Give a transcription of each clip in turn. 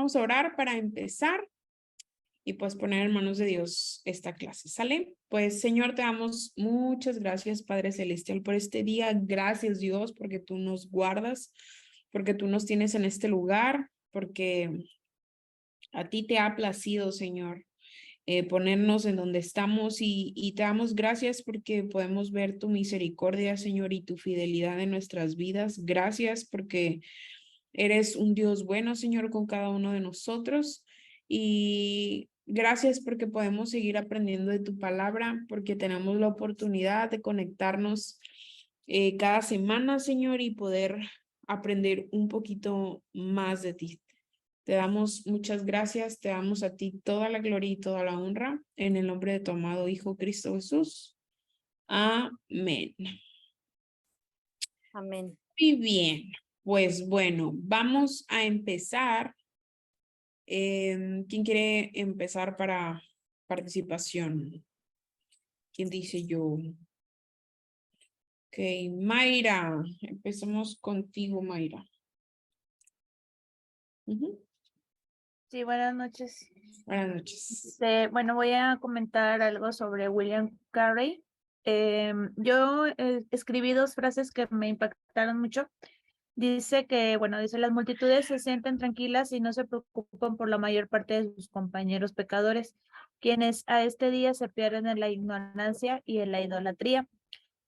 vamos a orar para empezar y pues poner en manos de Dios esta clase, ¿sale? Pues Señor, te damos muchas gracias, Padre Celestial, por este día. Gracias, Dios, porque tú nos guardas, porque tú nos tienes en este lugar, porque a ti te ha placido, Señor, ponernos en donde estamos y te damos gracias porque podemos ver tu misericordia, Señor, y tu fidelidad en nuestras vidas. Gracias porque eres un Dios bueno, Señor, con cada uno de nosotros. Y gracias porque podemos seguir aprendiendo de tu palabra, porque tenemos la oportunidad de conectarnos cada semana, Señor, y poder aprender un poquito más de ti. Te damos muchas gracias, te damos a ti toda la gloria y toda la honra en el nombre de tu amado Hijo Cristo Jesús. Amén. Amén. Muy bien, pues bueno, vamos a empezar. ¿Quién quiere empezar para participación? ¿Quién dice yo? Ok, Mayra, empezamos contigo, Mayra. Sí, buenas noches. Buenas noches. Bueno, voy a comentar algo sobre William Carey. Yo escribí 2 frases que me impactaron mucho. Dice que, bueno, dice, las multitudes se sienten tranquilas y no se preocupan por la mayor parte de sus compañeros pecadores, quienes a este día se pierden en la ignorancia y en la idolatría.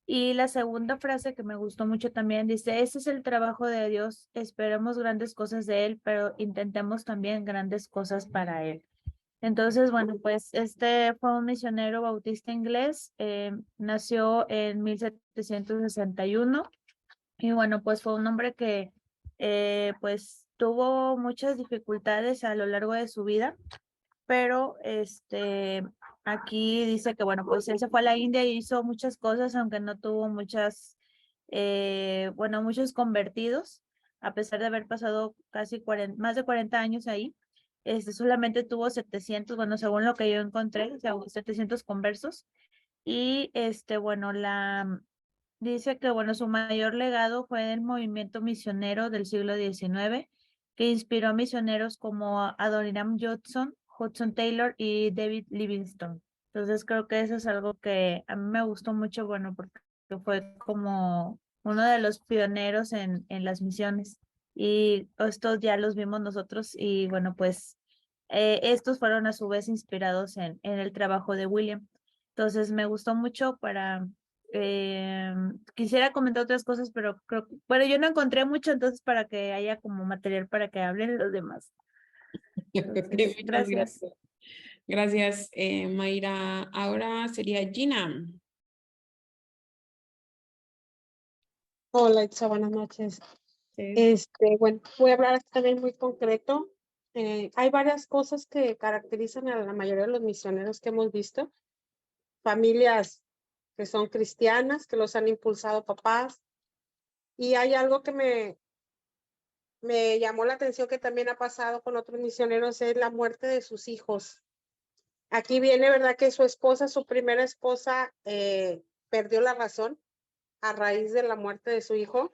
Y la segunda frase que me gustó mucho también dice, este es el trabajo de Dios, esperemos grandes cosas de Él, pero intentemos también grandes cosas para Él. Entonces, bueno, pues este fue un misionero bautista inglés, nació en 1761 y bueno, pues fue un hombre que pues tuvo muchas dificultades a lo largo de su vida, pero aquí dice que bueno, pues él se fue a la India y hizo muchas cosas, aunque no tuvo bueno, muchos convertidos, a pesar de haber pasado casi más de 40 años ahí. Solamente tuvo 700, bueno, según lo que yo encontré, o sea, 700 conversos. Y bueno, dice que bueno, su mayor legado fue el movimiento misionero del siglo XIX, que inspiró a misioneros como Adoniram Judson, Hudson Taylor y David Livingstone. Entonces creo que eso es algo que a mí me gustó mucho, bueno, porque fue como uno de los pioneros en las misiones. Y estos ya los vimos nosotros y bueno, pues estos fueron a su vez inspirados en el trabajo de William. Entonces me gustó mucho quisiera comentar otras cosas, pero bueno, yo no encontré mucho, entonces para que haya como material para que hablen los demás. Entonces, Muchas gracias. gracias. Gracias, Mayra. Ahora sería Gina. Hola, Itza, buenas noches. Sí. Bueno, voy a hablar también muy concreto. Hay varias cosas que caracterizan a la mayoría de los misioneros que hemos visto. Familias que son cristianas, que los han impulsado papás. Y hay algo que me llamó la atención que también ha pasado con otros misioneros, es la muerte de sus hijos. Aquí viene, ¿verdad? Que su esposa, su primera esposa, perdió la razón a raíz de la muerte de su hijo.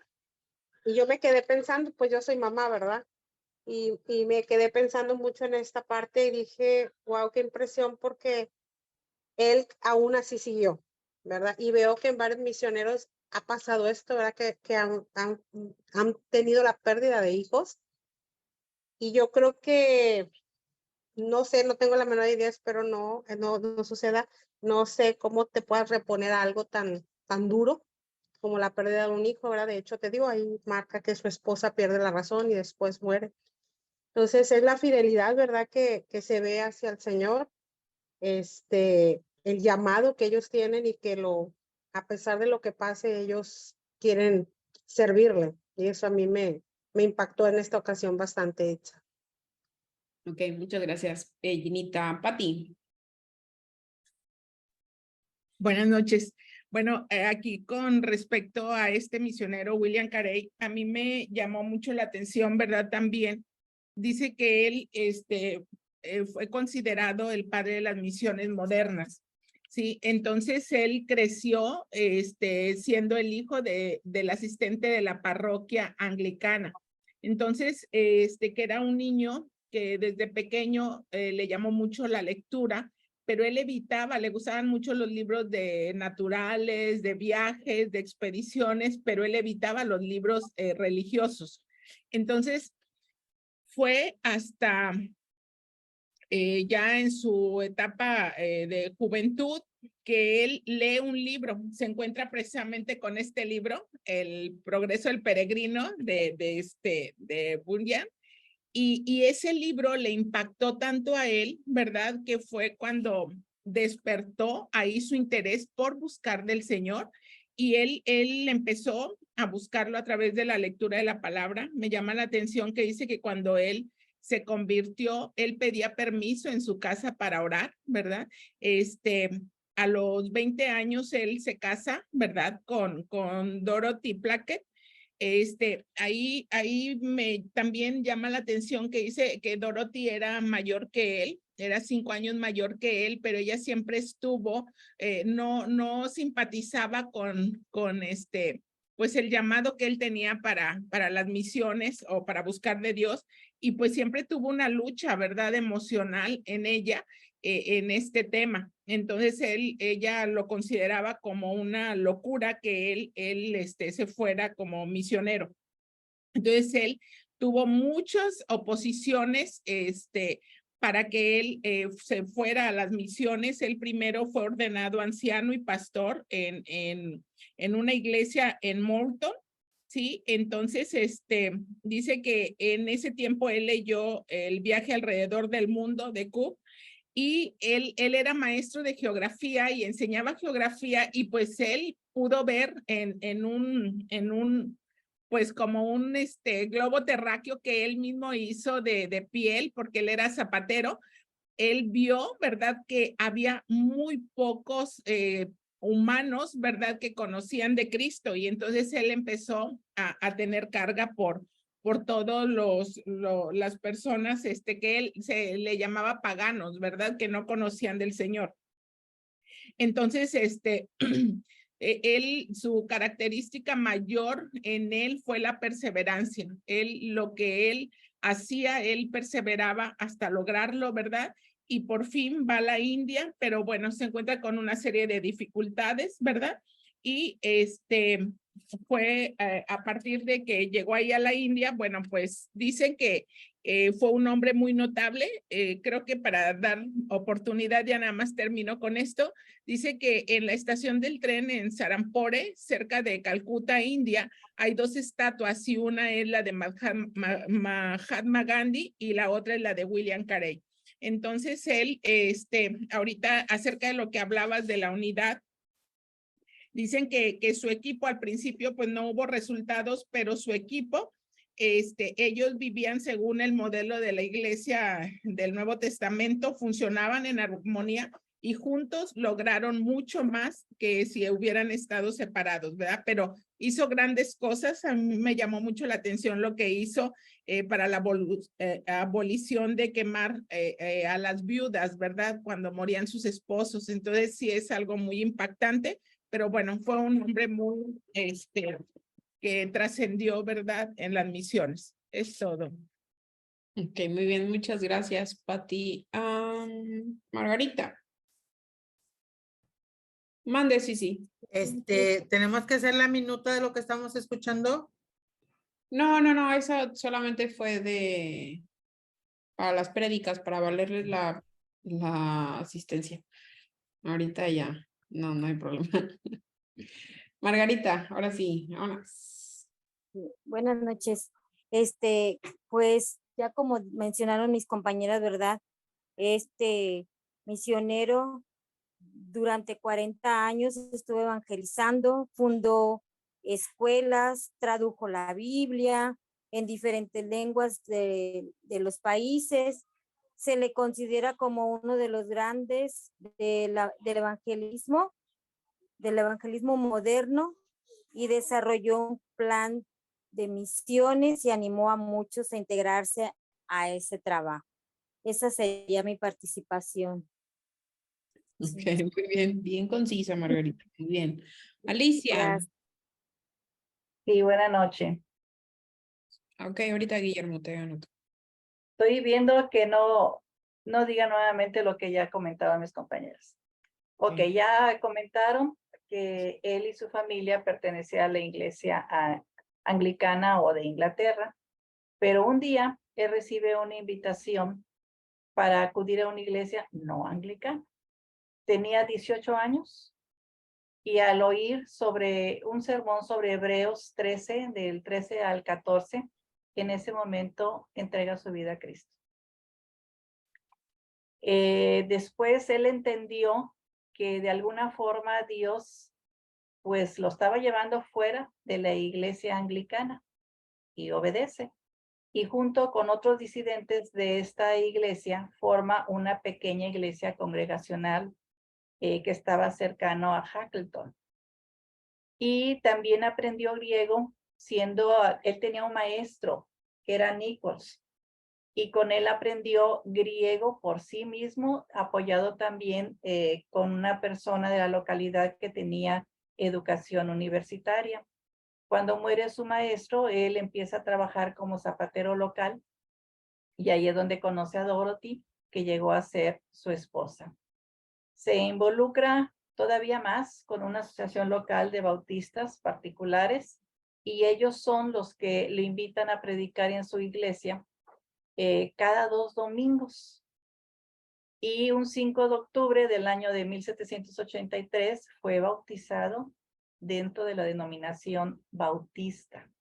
Y yo me quedé pensando, pues yo soy mamá, ¿verdad? Y me quedé pensando mucho en esta parte y dije, wow, qué impresión, porque él aún así siguió, ¿verdad? Y veo que en varios misioneros ha pasado esto, ¿verdad? Que han tenido la pérdida de hijos. Y yo creo que, no sé, no tengo la menor idea, espero no suceda. No sé cómo te puedas reponer a algo tan duro como la pérdida de un hijo, ¿verdad? De hecho, te digo, ahí marca que su esposa pierde la razón y después muere. Entonces, es la fidelidad, ¿verdad? Que se ve hacia el Señor, el llamado que ellos tienen y que a pesar de lo que pase, ellos quieren servirle. Y eso a mí me impactó en esta ocasión bastante, Hecha. Ok, muchas gracias, Ginita. Pati. Buenas noches. Bueno, aquí con respecto a este misionero William Carey, a mí me llamó mucho la atención, ¿verdad? También dice que él fue considerado el padre de las misiones modernas. Sí, entonces él creció siendo el hijo del asistente de la parroquia anglicana. Entonces, que era un niño que desde pequeño le llamó mucho la lectura, pero él evitaba, le gustaban mucho los libros de naturales, de viajes, de expediciones, pero él evitaba los libros religiosos. Entonces, fue hasta ya en su etapa de juventud que él lee un libro, se encuentra precisamente con este libro, El Progreso del Peregrino de Bunyan, y ese libro le impactó tanto a él, ¿verdad? Que fue cuando despertó ahí su interés por buscar del Señor, y él empezó a buscarlo a través de la lectura de la palabra. Me llama la atención que dice que cuando él se convirtió, él pedía permiso en su casa para orar, ¿verdad? A los 20 años él se casa, ¿verdad? Con Dorothy Plackett. Ahí me también llama la atención que dice que Dorothy era mayor que él, era 5 años mayor que él, pero ella siempre estuvo, no simpatizaba con pues el llamado que él tenía para las misiones o para buscar de Dios, y pues siempre tuvo una lucha, ¿verdad?, emocional en ella, en este tema. Entonces ella lo consideraba como una locura que él se fuera como misionero. Entonces él tuvo muchas oposiciones para que él se fuera a las misiones. Él primero fue ordenado anciano y pastor en una iglesia en Morton. Sí, entonces dice que en ese tiempo él leyó El viaje alrededor del mundo de Cook, y él era maestro de geografía y enseñaba geografía, y pues él pudo ver en un pues como un globo terráqueo que él mismo hizo de piel, porque él era zapatero. Él vio, ¿verdad?, que había muy pocos humanos, ¿verdad?, que conocían de Cristo, y entonces él empezó a tener carga por todos las personas que él se le llamaba paganos, ¿verdad?, que no conocían del Señor. Entonces, su característica mayor en él fue la perseverancia. Lo que él hacía, él perseveraba hasta lograrlo, ¿verdad? Y por fin va a la India, pero bueno, se encuentra con una serie de dificultades, ¿verdad? Y fue a partir de que llegó ahí a la India, bueno, pues dicen que fue un hombre muy notable. Creo que para dar oportunidad, ya nada más termino con esto. Dice que en la estación del tren en Sarampore, cerca de Calcuta, India, hay 2 estatuas, y una es la de Mahatma Gandhi y la otra es la de William Carey. Entonces él, ahorita acerca de lo que hablabas de la unidad, dicen que su equipo al principio pues no hubo resultados, pero su equipo, ellos vivían según el modelo de la iglesia del Nuevo Testamento, funcionaban en armonía y juntos lograron mucho más que si hubieran estado separados, ¿verdad? Pero hizo grandes cosas. A mí me llamó mucho la atención lo que hizo para la abolición de quemar a las viudas, ¿verdad?, cuando morían sus esposos. Entonces sí es algo muy impactante, pero bueno, fue un hombre muy, que trascendió, ¿verdad?, en las misiones. Es todo. Ok, muy bien, muchas gracias, Pati. Margarita. Mande, sí. ¿Tenemos que hacer la minuta de lo que estamos escuchando? No, esa solamente fue para las prédicas, para valerles la asistencia. Ahorita ya, no hay problema. Margarita, ahora sí, vámonos. Buenas noches. Pues ya como mencionaron mis compañeras, ¿verdad? Este misionero durante 40 años estuvo evangelizando, fundó escuelas, tradujo la Biblia en diferentes lenguas de los países. Se le considera como uno de los grandes del evangelismo moderno, y desarrolló un plan de misiones y animó a muchos a integrarse a ese trabajo. Esa sería mi participación. Ok, muy bien, bien concisa, Margarita, muy bien. Alicia. Gracias. Sí, buenas noches. Ok, ahorita Guillermo te anoto. Estoy viendo que no diga nuevamente lo que ya comentaban mis compañeros. Ok, ya comentaron que él y su familia pertenecían a la iglesia anglicana o de Inglaterra, pero un día él recibe una invitación para acudir a una iglesia no anglicana. Tenía 18 años y al oír sobre un sermón sobre Hebreos 13, del 13 al 14, en ese momento entrega su vida a Cristo. Después él entendió que de alguna forma Dios pues lo estaba llevando fuera de la iglesia anglicana y obedece. Y junto con otros disidentes de esta iglesia forma una pequeña iglesia congregacional que estaba cercano a Hackleton. Y también aprendió griego él tenía un maestro que era Nichols, y con él aprendió griego por sí mismo, apoyado también con una persona de la localidad que tenía educación universitaria. Cuando muere su maestro, él empieza a trabajar como zapatero local, y ahí es donde conoce a Dorothy, que llegó a ser su esposa. Se involucra todavía más con una asociación local de bautistas particulares, y ellos son los que le invitan a predicar en su iglesia cada 2 domingos. Y un 5 de octubre del año de 1783 fue bautizado dentro de la denominación bautista.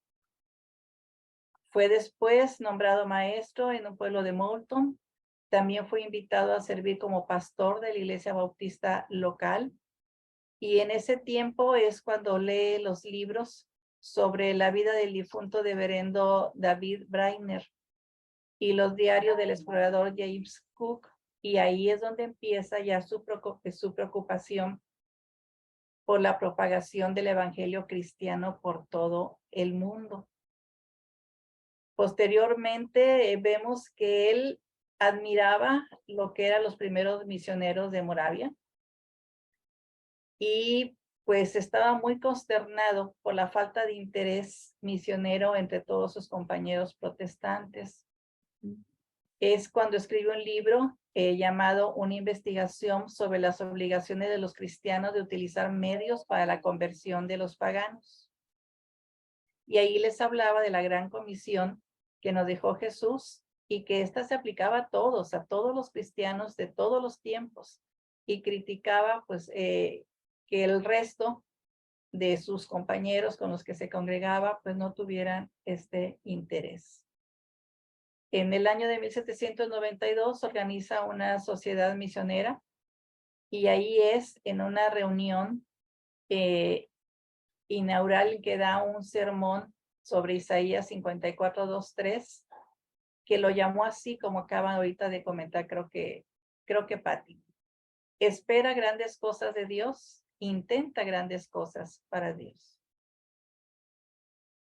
Fue después nombrado maestro en un pueblo de Moulton. También fue invitado a servir como pastor de la iglesia bautista local. Y en ese tiempo es cuando lee los libros sobre la vida del difunto reverendo David Brainerd y los diarios del explorador James Cook. Y ahí es donde empieza ya su preocupación por la propagación del evangelio cristiano por todo el mundo. Posteriormente vemos que él admiraba lo que eran los primeros misioneros de Moravia, y pues estaba muy consternado por la falta de interés misionero entre todos sus compañeros protestantes. Es cuando escribe un libro llamado Una investigación sobre las obligaciones de los cristianos de utilizar medios para la conversión de los paganos. Y ahí les hablaba de la gran comisión que nos dejó Jesús, y que ésta se aplicaba a todos los cristianos de todos los tiempos, y criticaba pues que el resto de sus compañeros con los que se congregaba pues no tuvieran este interés. En el año de 1792 organiza una sociedad misionera, y ahí es en una reunión inaugural que da un sermón sobre Isaías 54:2-3, que lo llamó así como acaban ahorita de comentar, creo que Patti. Espera grandes cosas de Dios, intenta grandes cosas para Dios.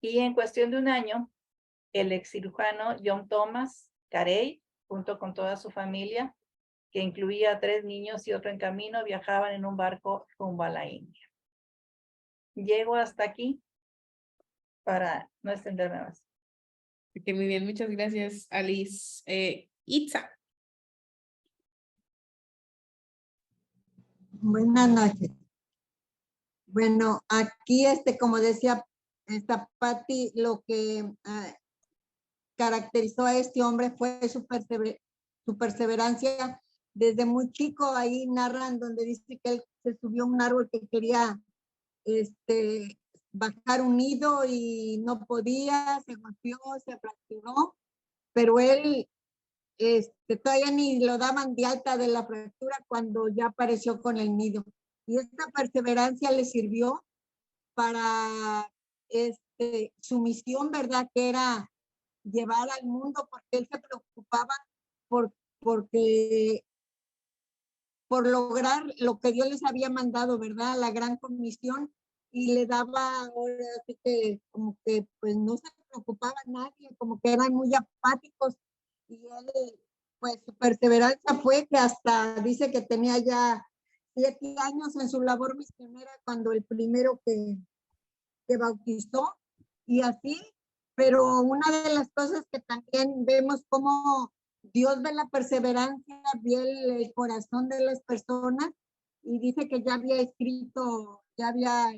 Y en cuestión de un año, el ex cirujano John Thomas Carey, junto con toda su familia, que incluía a 3 niños y otro en camino, viajaban en un barco rumbo a la India. Llego hasta aquí para no extenderme más. Ok, muy bien, muchas gracias, Alice. Itza. Buenas noches. Bueno, aquí como decía esta Patti, lo que caracterizó a este hombre fue su perseverancia. Desde muy chico, ahí narran donde dice que él se subió a un árbol que quería bajar un nido y no podía, se golpeó, se fracturó, pero él todavía ni lo daban de alta de la fractura cuando ya apareció con el nido. Y esta perseverancia le sirvió para su misión, ¿verdad? Que era llevar al mundo, porque él se preocupaba por lograr lo que Dios les había mandado, ¿verdad? La gran comisión, y le daba, ahora sí que como que pues no se preocupaba nadie, como que eran muy apáticos, y él, pues su perseverancia fue que hasta dice que tenía ya 7 años en su labor misionera cuando el primero que bautizó, y así. Pero una de las cosas que también vemos cómo Dios ve la perseverancia, ve el corazón de las personas y dice que ya había escrito, ya había,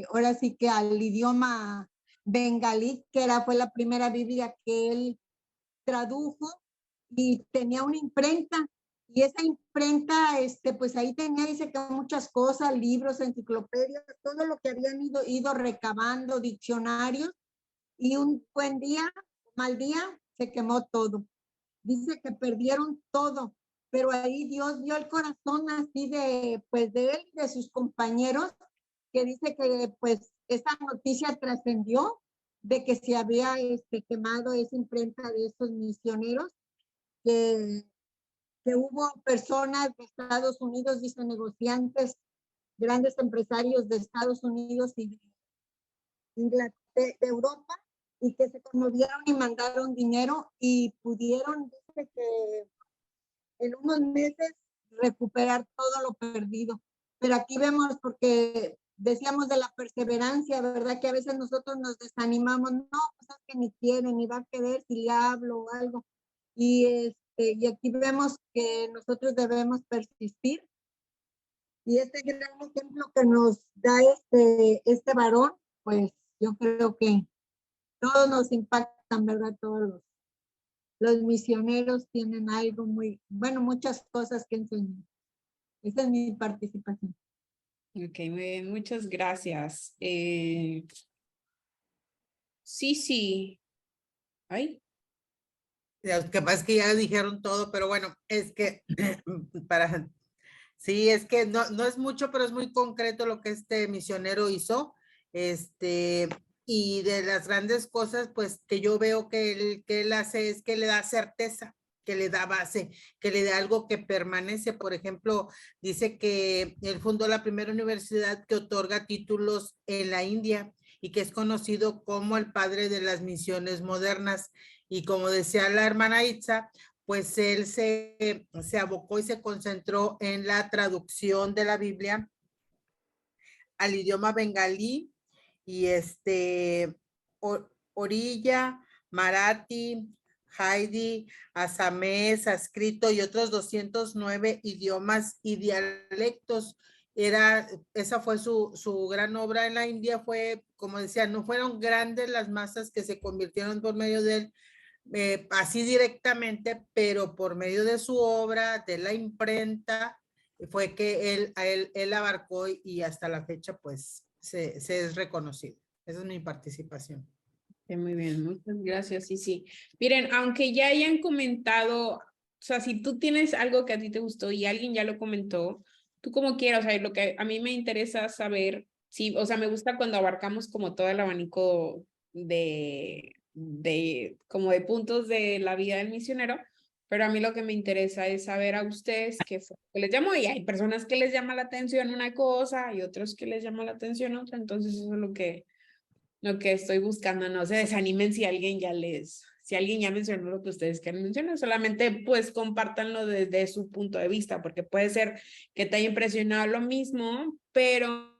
ahora sí que al idioma bengalí, que fue la primera Biblia que él tradujo y tenía una imprenta. Y esa imprenta, pues ahí tenía, dice que muchas cosas, libros, enciclopedias, todo lo que habían ido recabando, diccionarios, y un buen día, mal día, se quemó todo. Dice que perdieron todo, pero ahí Dios vio el corazón así pues de él y de sus compañeros, que dice que pues esa noticia trascendió de que se había quemado esa imprenta de esos misioneros, que hubo personas de Estados Unidos, dice negociantes, grandes empresarios de Estados Unidos y de Europa, y que se conmovieron y mandaron dinero y pudieron, dice que en unos meses, recuperar todo lo perdido. Pero aquí vemos, porque decíamos de la perseverancia, ¿verdad? Que a veces nosotros nos desanimamos, no, pues es que ni quiere, ni va a querer si le hablo o algo. Y aquí vemos que nosotros debemos persistir. Y este gran ejemplo que nos da este varón, pues yo creo que todos nos impactan, ¿verdad? Todos los misioneros tienen algo muy, bueno, muchas cosas que enseñar. Esa es mi participación. Ok, muy bien, muchas gracias. Sí. Ay, Lo que pasa es que ya dijeron todo, pero bueno, es que sí, es que no es mucho, pero es muy concreto lo que este misionero hizo. Y de las grandes cosas, pues que yo veo que él hace es que le da certeza, que le da base, que le da algo que permanece. Por ejemplo, dice que él fundó la primera universidad que otorga títulos en la India y que es conocido como el padre de las misiones modernas. Y como decía la hermana Itza, pues él se abocó y se concentró en la traducción de la Biblia al idioma bengalí y orilla, marathi, Haidi, asamés, sánscrito y otros 209 idiomas y dialectos. Esa fue su gran obra en la India. Fue, como decía, no fueron grandes las masas que se convirtieron por medio de él, así directamente, pero por medio de su obra, de la imprenta, fue que él abarcó y hasta la fecha pues se es reconocido. Esa es mi participación. muy bien, muchas gracias. Sí. Miren, aunque ya hayan comentado, o sea, si tú tienes algo que a ti te gustó y alguien ya lo comentó, tú como quieras, o sea, lo que a mí me interesa saber, sí, o sea, me gusta cuando abarcamos como todo el abanico como de puntos de la vida del misionero, pero a mí lo que me interesa es saber a ustedes qué fue lo que les llamó, y hay personas que les llama la atención una cosa y otros que les llama la atención otra, entonces eso es lo que estoy buscando. No se desanimen si alguien ya mencionó lo que ustedes quieren mencionar, solamente pues compártanlo desde su punto de vista, porque puede ser que te haya impresionado lo mismo, pero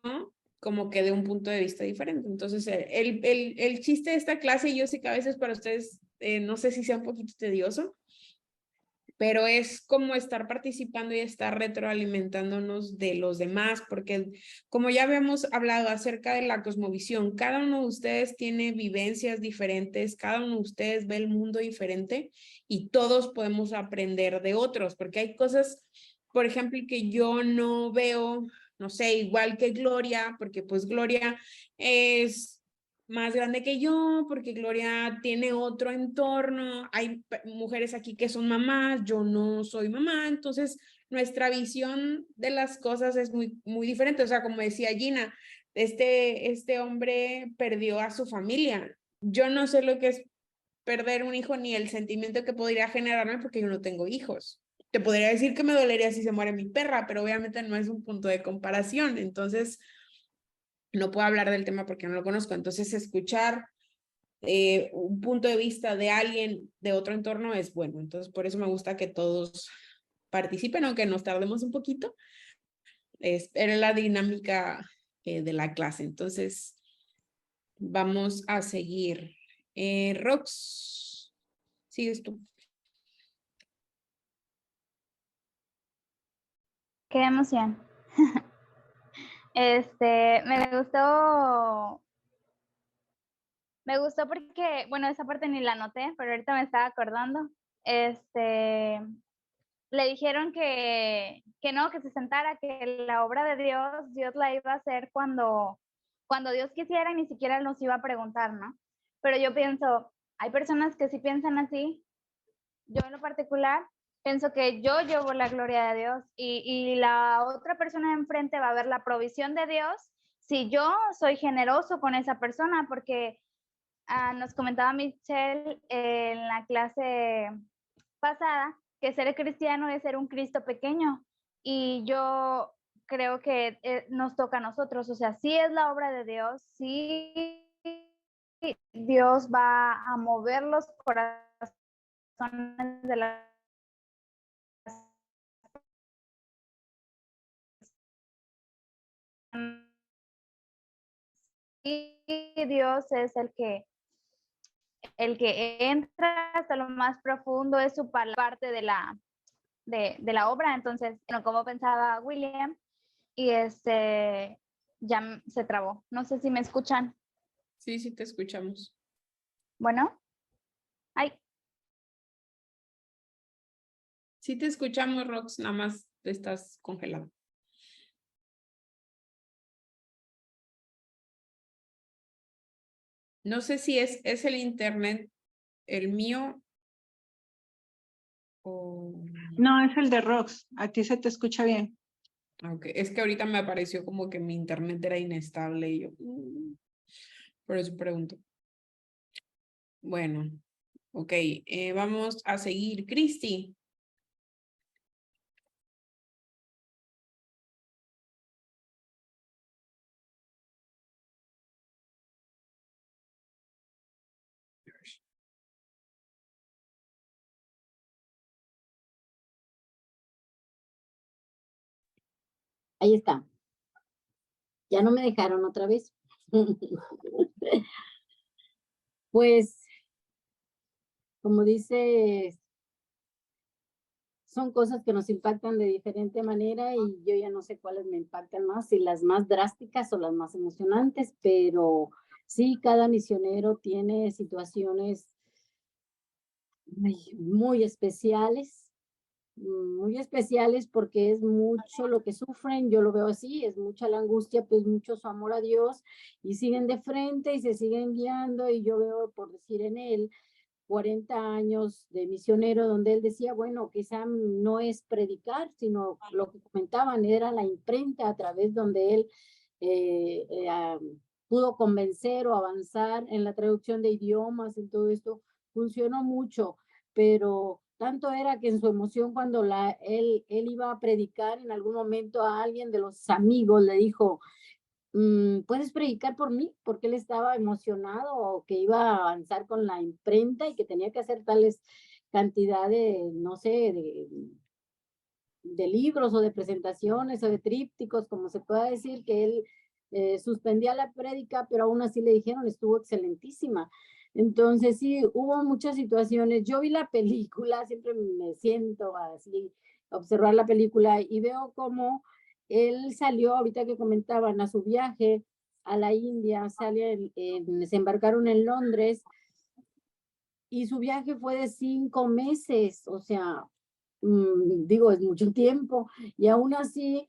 como que de un punto de vista diferente. Entonces, el chiste de esta clase, yo sé que a veces para ustedes, no sé si sea un poquito tedioso, pero es como estar participando y estar retroalimentándonos de los demás, porque como ya habíamos hablado acerca de la cosmovisión, cada uno de ustedes tiene vivencias diferentes, cada uno de ustedes ve el mundo diferente y todos podemos aprender de otros, porque hay cosas, por ejemplo, que yo no veo, no sé, igual que Gloria, porque pues Gloria es más grande que yo, porque Gloria tiene otro entorno, hay mujeres aquí que son mamás, yo no soy mamá, entonces nuestra visión de las cosas es muy diferente, o sea, como decía Gina, este hombre perdió a su familia, yo no sé lo que es perder un hijo ni el sentimiento que podría generarme porque yo no tengo hijos. Te podría decir que me dolería si se muere mi perra, pero obviamente no es un punto de comparación, entonces no puedo hablar del tema porque no lo conozco. Entonces, escuchar un punto de vista de alguien de otro entorno es bueno. Entonces, por eso me gusta que todos participen, aunque nos tardemos un poquito. Era la dinámica de la clase. Entonces, vamos a seguir. Rox, sigues tú. Qué emoción. Me gustó porque, bueno, esa parte ni la noté, pero ahorita me estaba acordando. Le dijeron que no, que se sentara, que la obra de Dios la iba a hacer cuando Dios quisiera y ni siquiera nos iba a preguntar, ¿no? Pero yo pienso, hay personas que sí piensan así. Yo en lo particular pienso que yo llevo la gloria de Dios y la otra persona de enfrente va a ver la provisión de Dios si yo soy generoso con esa persona, porque nos comentaba Michelle en la clase pasada que ser cristiano es ser un Cristo pequeño, y yo creo que nos toca a nosotros, o sea, sí es la obra de Dios, sí Dios va a mover los corazones de las y Dios es el que entra hasta lo más profundo, es su parte de la obra. Entonces, bueno, como pensaba William, y ya se trabó. No sé si me escuchan. Sí, sí, te escuchamos. Bueno, ay, Sí, te escuchamos, Rox, nada más estás congelado. No sé si es el internet el mío o... No, es el de Rox. A ti se te escucha bien. Okay. Es que ahorita me apareció como que mi internet era inestable y yo... por eso pregunto. Bueno, ok. Vamos a seguir. Cristi. Ahí está. Ya no me dejaron otra vez. Pues, como dice, son cosas que nos impactan de diferente manera y yo ya no sé cuáles me impactan más, si las más drásticas o las más emocionantes, pero sí, cada misionero tiene situaciones muy especiales porque es mucho lo que sufren, yo lo veo así, es mucha la angustia, pues mucho su amor a Dios y siguen de frente y se siguen guiando y yo veo, por decir en él, 40 años de misionero donde él decía, bueno, quizá no es predicar, sino lo que comentaban era la imprenta a través donde él pudo convencer o avanzar en la traducción de idiomas, en todo esto, funcionó mucho, pero tanto era que en su emoción cuando él iba a predicar en algún momento a alguien de los amigos le dijo, ¿puedes predicar por mí? Porque él estaba emocionado o que iba a avanzar con la imprenta y que tenía que hacer tales cantidad de, no sé, de libros o de presentaciones o de trípticos, como se pueda decir, que él suspendía la prédica, pero aún así le dijeron, estuvo excelentísima. Entonces sí, hubo muchas situaciones. Yo vi la película, siempre me siento así, a observar la película y veo cómo él salió, ahorita que comentaban, a su viaje a la India, se embarcaron en Londres y su viaje fue de 5 meses, o sea, digo, es mucho tiempo, y aún así,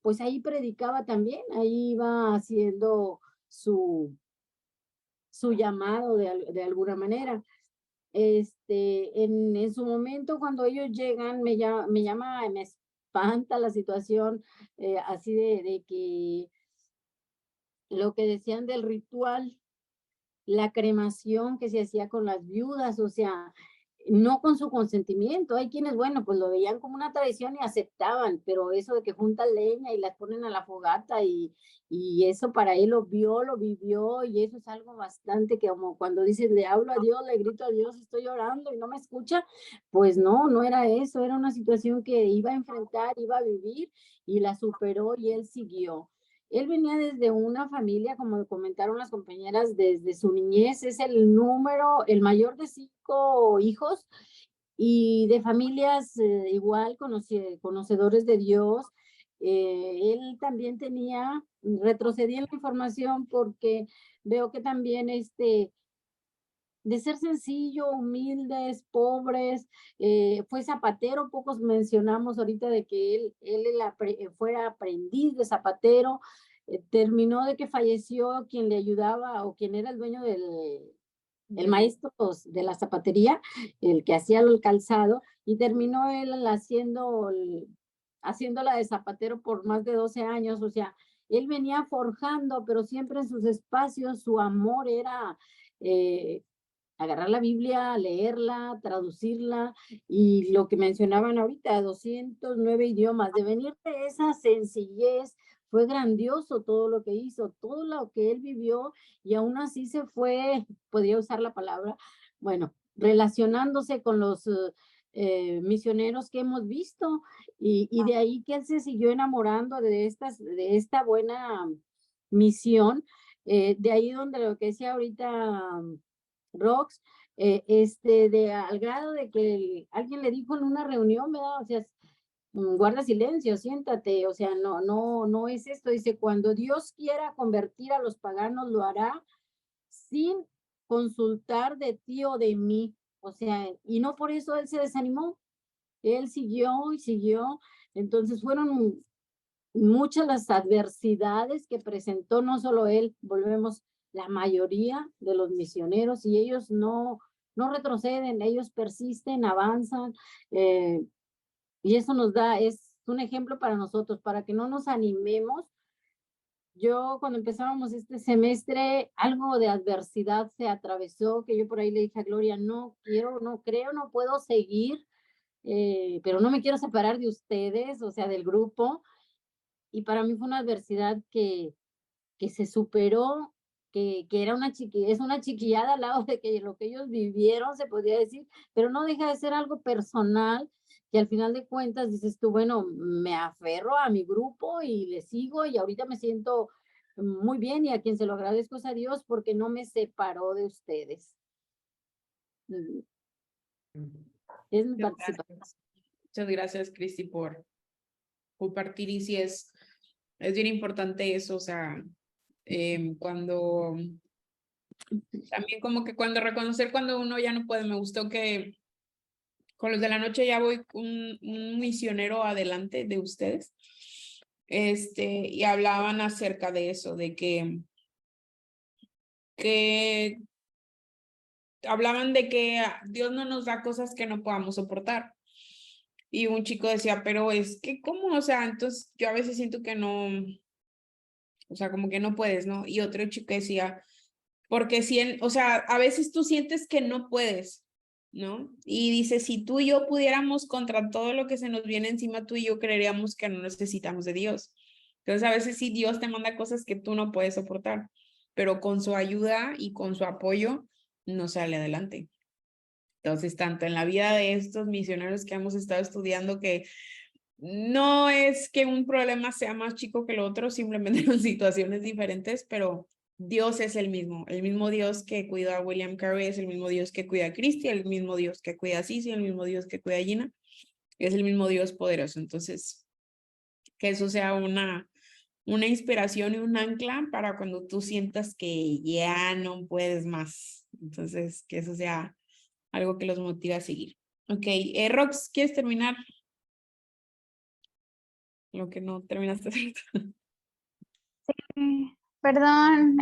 pues ahí predicaba también, ahí iba haciendo su llamado de alguna manera. En su momento, cuando ellos llegan, me espanta la situación, así de que lo que decían del ritual, la cremación que se hacía con las viudas, o sea, no con su consentimiento. Hay quienes, bueno, pues lo veían como una tradición y aceptaban, pero eso de que juntan leña y las ponen a la fogata y eso para él lo vio, lo vivió y eso es algo bastante que como cuando dices, le hablo a Dios, le grito a Dios, estoy orando y no me escucha, pues no era eso, era una situación que iba a enfrentar, iba a vivir y la superó y él siguió. Él venía desde una familia, como comentaron las compañeras, desde su niñez, es el mayor de 5 hijos y de familias igual, conocedores de Dios. Él también retrocedí en la información porque veo que también de ser sencillo, humildes, pobres, fue zapatero, pocos mencionamos ahorita de que él fuera aprendiz de zapatero, terminó de que falleció quien le ayudaba o quien era el dueño el maestro de la zapatería, el que hacía el calzado, y terminó él haciéndola de zapatero por más de 12 años, o sea, él venía forjando, pero siempre en sus espacios su amor era agarrar la Biblia, leerla, traducirla, y lo que mencionaban ahorita, 209 idiomas, de venir de esa sencillez, fue grandioso todo lo que hizo, todo lo que él vivió, y aún así se fue, podría usar la palabra, bueno, relacionándose con los misioneros que hemos visto, y de ahí que él se siguió enamorando de esta buena misión, de ahí donde lo que decía ahorita Rox, al grado de que alguien le dijo en una reunión, ¿verdad? O sea, guarda silencio, siéntate, o sea, no es esto. Dice, cuando Dios quiera convertir a los paganos, lo hará sin consultar de ti o de mí. O sea, y no por eso él se desanimó, él siguió y siguió. Entonces fueron muchas las adversidades que presentó no solo él, volvemos la mayoría de los misioneros, y ellos no retroceden, ellos persisten, avanzan, y eso es un ejemplo para nosotros, para que no nos animemos. Yo cuando empezábamos este semestre, algo de adversidad se atravesó, que yo por ahí le dije a Gloria, no quiero, no creo, no puedo seguir, pero no me quiero separar de ustedes, o sea, del grupo. Y para mí fue una adversidad que se superó, que era es una chiquillada al lado de que lo que ellos vivieron, se podría decir, pero no deja de ser algo personal, que al final de cuentas dices tú, bueno, me aferro a mi grupo y le sigo, y ahorita me siento muy bien, y a quien se lo agradezco es a Dios porque no me separó de ustedes. Es mi participación. Muchas gracias, Cristi, por compartir. Y sí es bien importante eso, o sea, cuando también como que cuando reconocer cuando uno ya no puede. Me gustó que con los de la noche ya voy un misionero adelante de ustedes, y hablaban acerca de eso, de que hablaban de que Dios no nos da cosas que no podamos soportar. Y un chico decía, pero es que, ¿cómo? O sea, entonces yo a veces siento que no, o sea, como que no puedes, ¿no? Y otro chico decía, porque o sea, a veces tú sientes que no puedes, ¿no? Y dice, si tú y yo pudiéramos contra todo lo que se nos viene encima, tú y yo creeríamos que no necesitamos de Dios. Entonces, a veces sí, Dios te manda cosas que tú no puedes soportar, pero con su ayuda y con su apoyo no sale adelante. Entonces, tanto en la vida de estos misioneros que hemos estado estudiando, que no es que un problema sea más chico que el otro, simplemente son situaciones diferentes, pero Dios es el mismo Dios que cuida a William Carey es el mismo Dios que cuida a Christy, el mismo Dios que cuida a Sisi, el mismo Dios que cuida a Gina, es el mismo Dios poderoso. Entonces, que eso sea una inspiración y un ancla para cuando tú sientas que ya no puedes más. Entonces, que eso sea algo que los motive a seguir. Ok, Rox, ¿quieres terminar? Lo que no terminaste. Sí, perdón,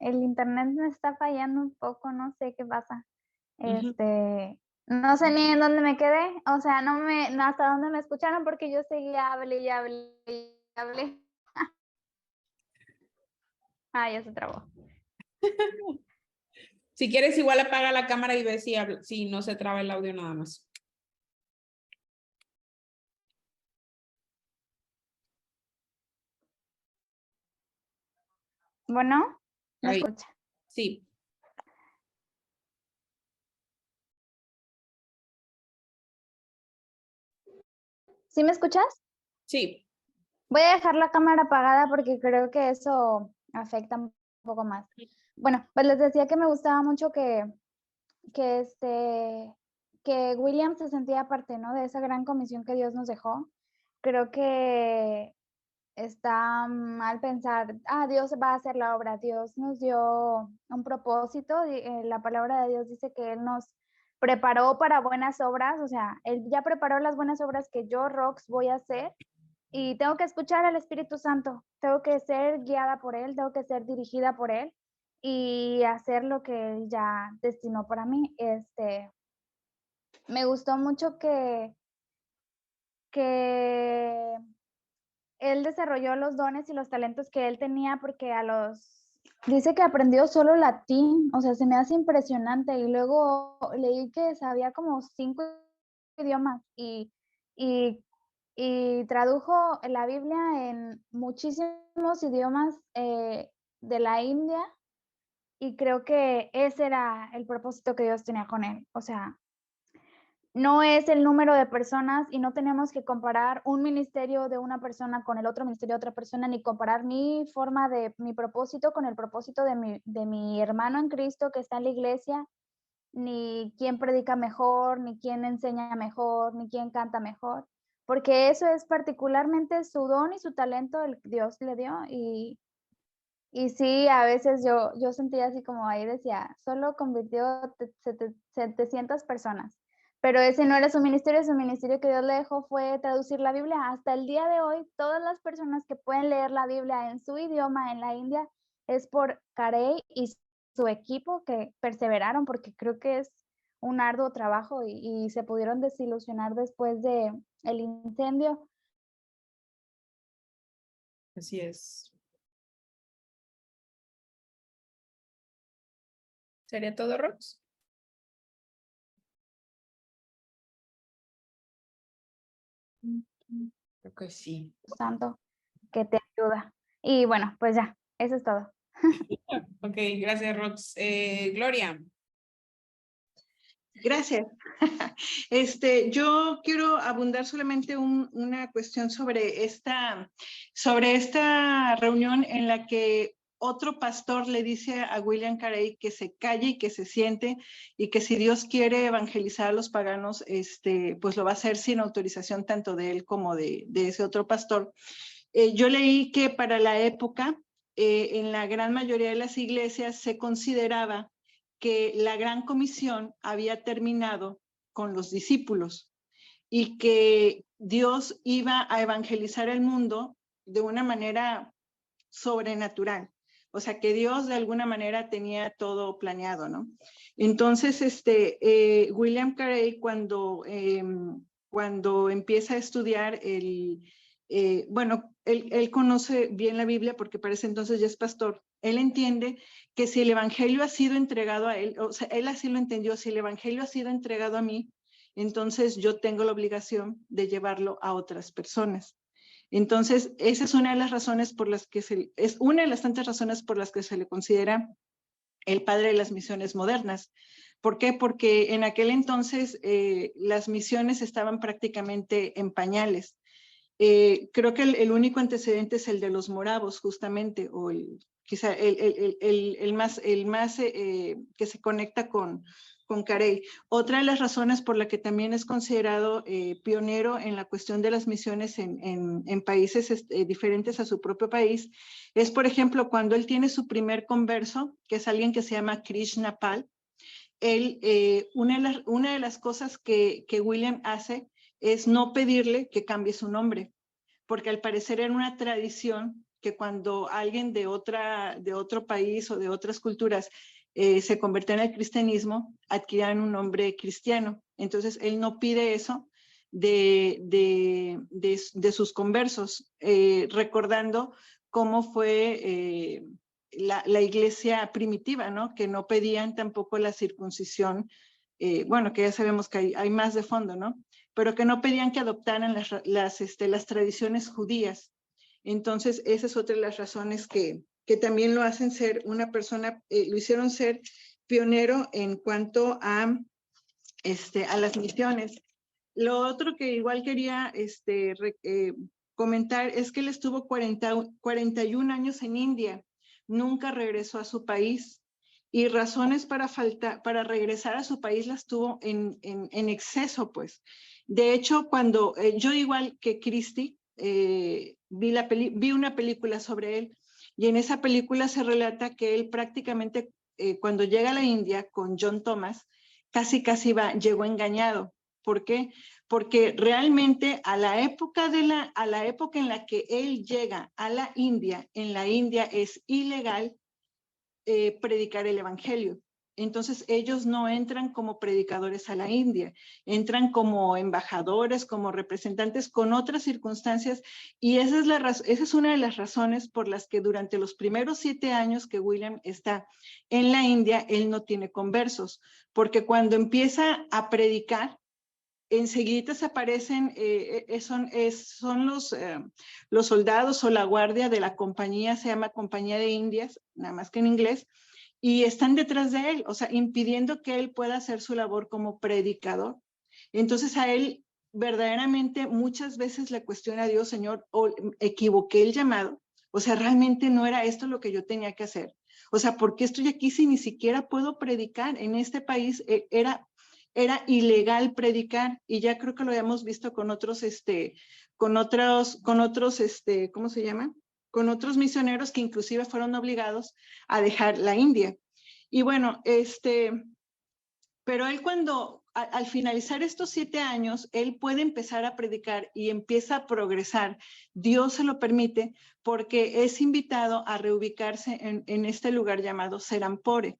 el internet me está fallando un poco, no sé qué pasa. No sé ni en dónde me quedé, o sea, no hasta dónde me escucharon porque yo seguía hablé y hablé y hablé. Ya se trabó. Si quieres, igual apaga la cámara y ve si no se traba el audio nada más. Bueno, ¿me Ahí. escucha? Sí. ¿Sí me escuchas? Sí. Voy a dejar la cámara apagada porque creo que eso afecta un poco más. Bueno, pues les decía que me gustaba mucho que que William se sentía parte, ¿no? De esa gran comisión que Dios nos dejó. Creo que está mal pensar, Dios va a hacer la obra, Dios nos dio un propósito, la palabra de Dios dice que Él nos preparó para buenas obras, o sea, Él ya preparó las buenas obras que yo, Rox, voy a hacer, y tengo que escuchar al Espíritu Santo, tengo que ser guiada por Él, tengo que ser dirigida por Él, y hacer lo que Él ya destinó para mí. Me gustó mucho que él desarrolló los dones y los talentos que él tenía porque dice que aprendió solo latín, o sea, se me hace impresionante, y luego leí que sabía como 5 idiomas y tradujo la Biblia en muchísimos idiomas de la India, y creo que ese era el propósito que Dios tenía con él, o sea, no es el número de personas y no tenemos que comparar un ministerio de una persona con el otro ministerio de otra persona, ni comparar mi propósito con el propósito de mi hermano en Cristo que está en la iglesia, ni quién predica mejor, ni quién enseña mejor, ni quién canta mejor, porque eso es particularmente su don y su talento el Dios le dio, y sí, a veces yo sentía así como ahí decía, solo convirtió 700 personas. Pero ese no era su ministerio que Dios le dejó fue traducir la Biblia. Hasta el día de hoy, todas las personas que pueden leer la Biblia en su idioma en la India es por Carey y su equipo que perseveraron, porque creo que es un arduo trabajo y se pudieron desilusionar después de el incendio. Así es. ¿Sería todo, Rox? Creo que sí. Santo que te ayuda. Y bueno, pues ya, eso es todo. Ok, gracias, Rox. Gloria. Gracias. Yo quiero abundar solamente una cuestión sobre esta reunión en la que otro pastor le dice a William Carey que se calle y que se siente, y que si Dios quiere evangelizar a los paganos, pues lo va a hacer sin autorización tanto de él como de ese otro pastor. Yo leí que para la época, en la gran mayoría de las iglesias se consideraba que la gran comisión había terminado con los discípulos y que Dios iba a evangelizar el mundo de una manera sobrenatural. O sea, que Dios de alguna manera tenía todo planeado, ¿no? Entonces, William Carey, cuando empieza a estudiar él conoce bien la Biblia porque para ese entonces ya es pastor. Él entiende que si el evangelio ha sido entregado a él, o sea, él así lo entendió, si el evangelio ha sido entregado a mí, entonces yo tengo la obligación de llevarlo a otras personas. Entonces, esa es una de las razones por las que es una de las tantas razones por las que se le considera el padre de las misiones modernas. ¿Por qué? Porque en aquel entonces las misiones estaban prácticamente en pañales. Creo que el único antecedente es el de los moravos, justamente, o quizá el más que se conecta con Carey. Otra de las razones por la que también es considerado pionero en la cuestión de las misiones en países diferentes a su propio país es, por ejemplo, cuando él tiene su primer converso, que es alguien que se llama Krishna Pal. Él, una de las cosas que William hace es no pedirle que cambie su nombre, porque al parecer era una tradición que cuando alguien de otro país o de otras culturas se convertían al cristianismo, adquirían un nombre cristiano. Entonces, él no pide eso de sus conversos, recordando cómo fue la iglesia primitiva, ¿no? Que no pedían tampoco la circuncisión, bueno, que ya sabemos que hay más de fondo, ¿no? Pero que no pedían que adoptaran las tradiciones judías. Entonces, esa es otra de las razones que también lo hacen ser una persona, lo hicieron ser pionero en cuanto a las misiones. Lo otro que igual quería comentar es que él estuvo 41 años en India, nunca regresó a su país y razones para regresar a su país las tuvo en exceso, pues. De hecho, cuando yo igual que Christy, vi una película sobre él, y en esa película se relata que él prácticamente cuando llega a la India con John Thomas, casi llegó engañado. ¿Por qué? Porque realmente a la época en la que él llega a la India, en la India es ilegal predicar el evangelio. Entonces ellos no entran como predicadores a la India, entran como embajadores, como representantes con otras circunstancias, y esa es una de las razones por las que durante los primeros 7 años que William está en la India, él no tiene conversos, porque cuando empieza a predicar, enseguida se aparecen, son los soldados o la guardia de la compañía, se llama Compañía de Indias, nada más que en inglés, y están detrás de él, o sea, impidiendo que él pueda hacer su labor como predicador. Entonces a él verdaderamente muchas veces le cuestiona a Dios, Señor, o equivoqué el llamado, o sea, realmente no era esto lo que yo tenía que hacer. O sea, ¿por qué estoy aquí si ni siquiera puedo predicar? En este país era ilegal predicar, y ya creo que lo habíamos visto con otros, ¿cómo se llama? Con otros misioneros que inclusive fueron obligados a dejar la India. Y bueno, pero él al finalizar estos 7 años, él puede empezar a predicar y empieza a progresar. Dios se lo permite porque es invitado a reubicarse en este lugar llamado Serampore.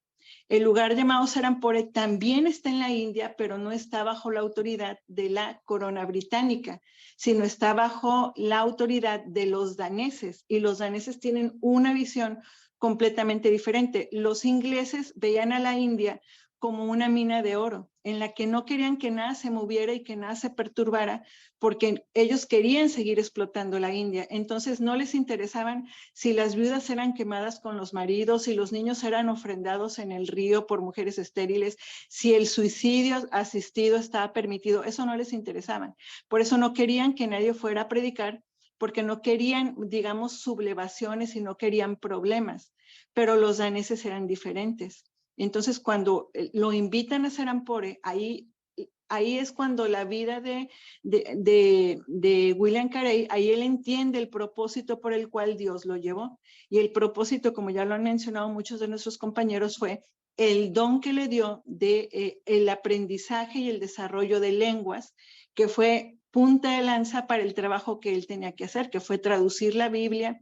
El lugar llamado Serampore también está en la India, pero no está bajo la autoridad de la corona británica, sino está bajo la autoridad de los daneses, y los daneses tienen una visión completamente diferente. Los ingleses veían a la India como una mina de oro, en la que no querían que nada se moviera y que nada se perturbara, porque ellos querían seguir explotando la India. Entonces no les interesaban si las viudas eran quemadas con los maridos, si los niños eran ofrendados en el río por mujeres estériles, si el suicidio asistido estaba permitido, eso no les interesaba. Por eso no querían que nadie fuera a predicar, porque no querían, digamos, sublevaciones y no querían problemas. Pero los daneses eran diferentes. Entonces, cuando lo invitan a Serampore, ahí es cuando la vida de William Carey, ahí él entiende el propósito por el cual Dios lo llevó. Y el propósito, como ya lo han mencionado muchos de nuestros compañeros, fue el don que le dio de el aprendizaje y el desarrollo de lenguas, que fue punta de lanza para el trabajo que él tenía que hacer, que fue traducir la Biblia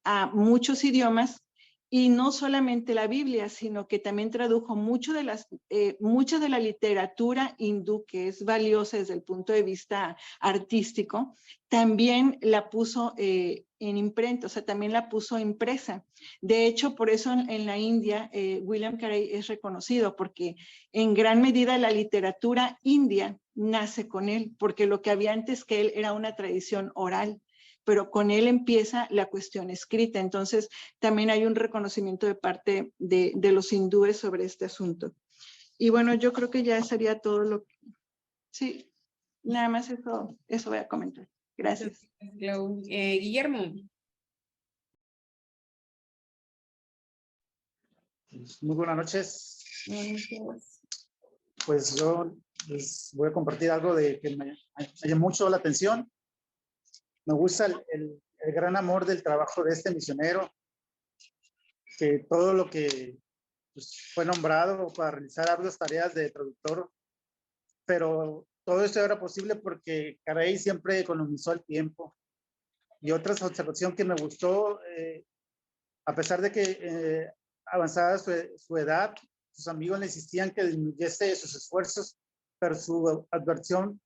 a muchos idiomas. Y no solamente la Biblia, sino que también tradujo mucha de la literatura hindú, que es valiosa desde el punto de vista artístico, también la puso en imprenta, o sea, también la puso impresa. De hecho, por eso en la India William Carey es reconocido, porque en gran medida la literatura india nace con él, porque lo que había antes que él era una tradición oral, pero con él empieza la cuestión escrita. Entonces, también hay un reconocimiento de parte de los hindúes sobre este asunto. Y bueno, yo creo que ya sería todo lo que... Sí, nada más eso voy a comentar. Gracias. Guillermo. Muy buenas noches. Pues yo les voy a compartir algo que me llamó mucho la atención. Me gusta el gran amor del trabajo de este misionero, que todo lo que pues, fue nombrado para realizar arduas tareas de traductor, pero todo esto era posible porque Carey siempre economizó el tiempo. Y otra observación que me gustó, a pesar de que avanzada su edad, sus amigos le insistían que disminuyese sus esfuerzos, pero su adversión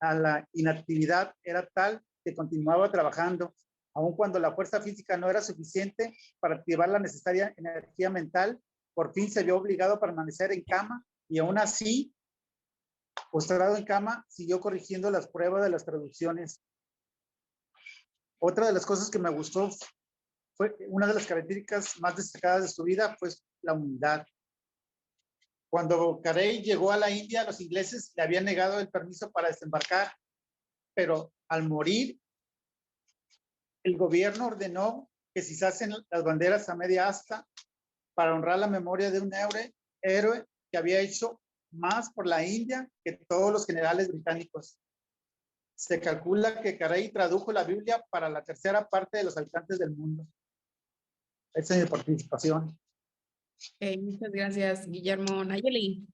a la inactividad era tal que continuaba trabajando, aun cuando la fuerza física no era suficiente para activar la necesaria energía mental. Por fin se vio obligado a permanecer en cama, y aún así, postrado en cama, siguió corrigiendo las pruebas de las traducciones. Otra de las cosas que me gustó fue una de las características más destacadas de su vida, pues la humildad. Cuando Carey llegó a la India, los ingleses le habían negado el permiso para desembarcar, pero al morir, el gobierno ordenó que se izasen las banderas a media asta para honrar la memoria de un héroe que había hecho más por la India que todos los generales británicos. Se calcula que Carey tradujo la Biblia para la tercera parte de los habitantes del mundo. Esa es mi participación. Muchas gracias, Guillermo. Nayeli.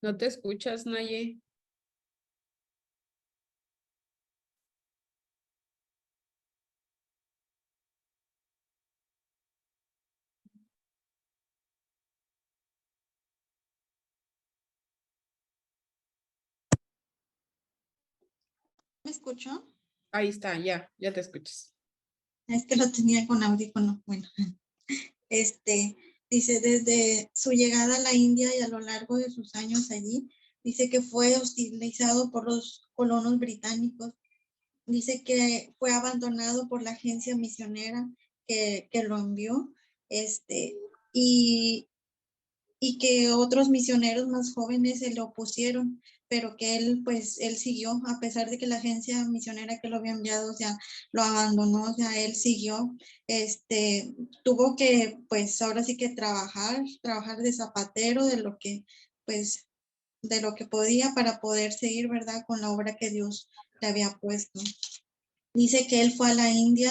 No te escuchas, Naye. ¿Me escucho? Ahí está, ya te escuchas. Es que lo tenía con audífono. Bueno, dice, desde su llegada a la India y a lo largo de sus años allí, dice que fue hostilizado por los colonos británicos. Dice que fue abandonado por la agencia misionera que lo envió, y que otros misioneros más jóvenes se le opusieron, pero que él, pues, él siguió, a pesar de que la agencia misionera que lo había enviado, o sea, lo abandonó, o sea, él siguió, tuvo que, pues, ahora sí que trabajar de zapatero, de lo que, pues, de lo que podía para poder seguir, ¿verdad?, con la obra que Dios le había puesto. Dice que él fue a la India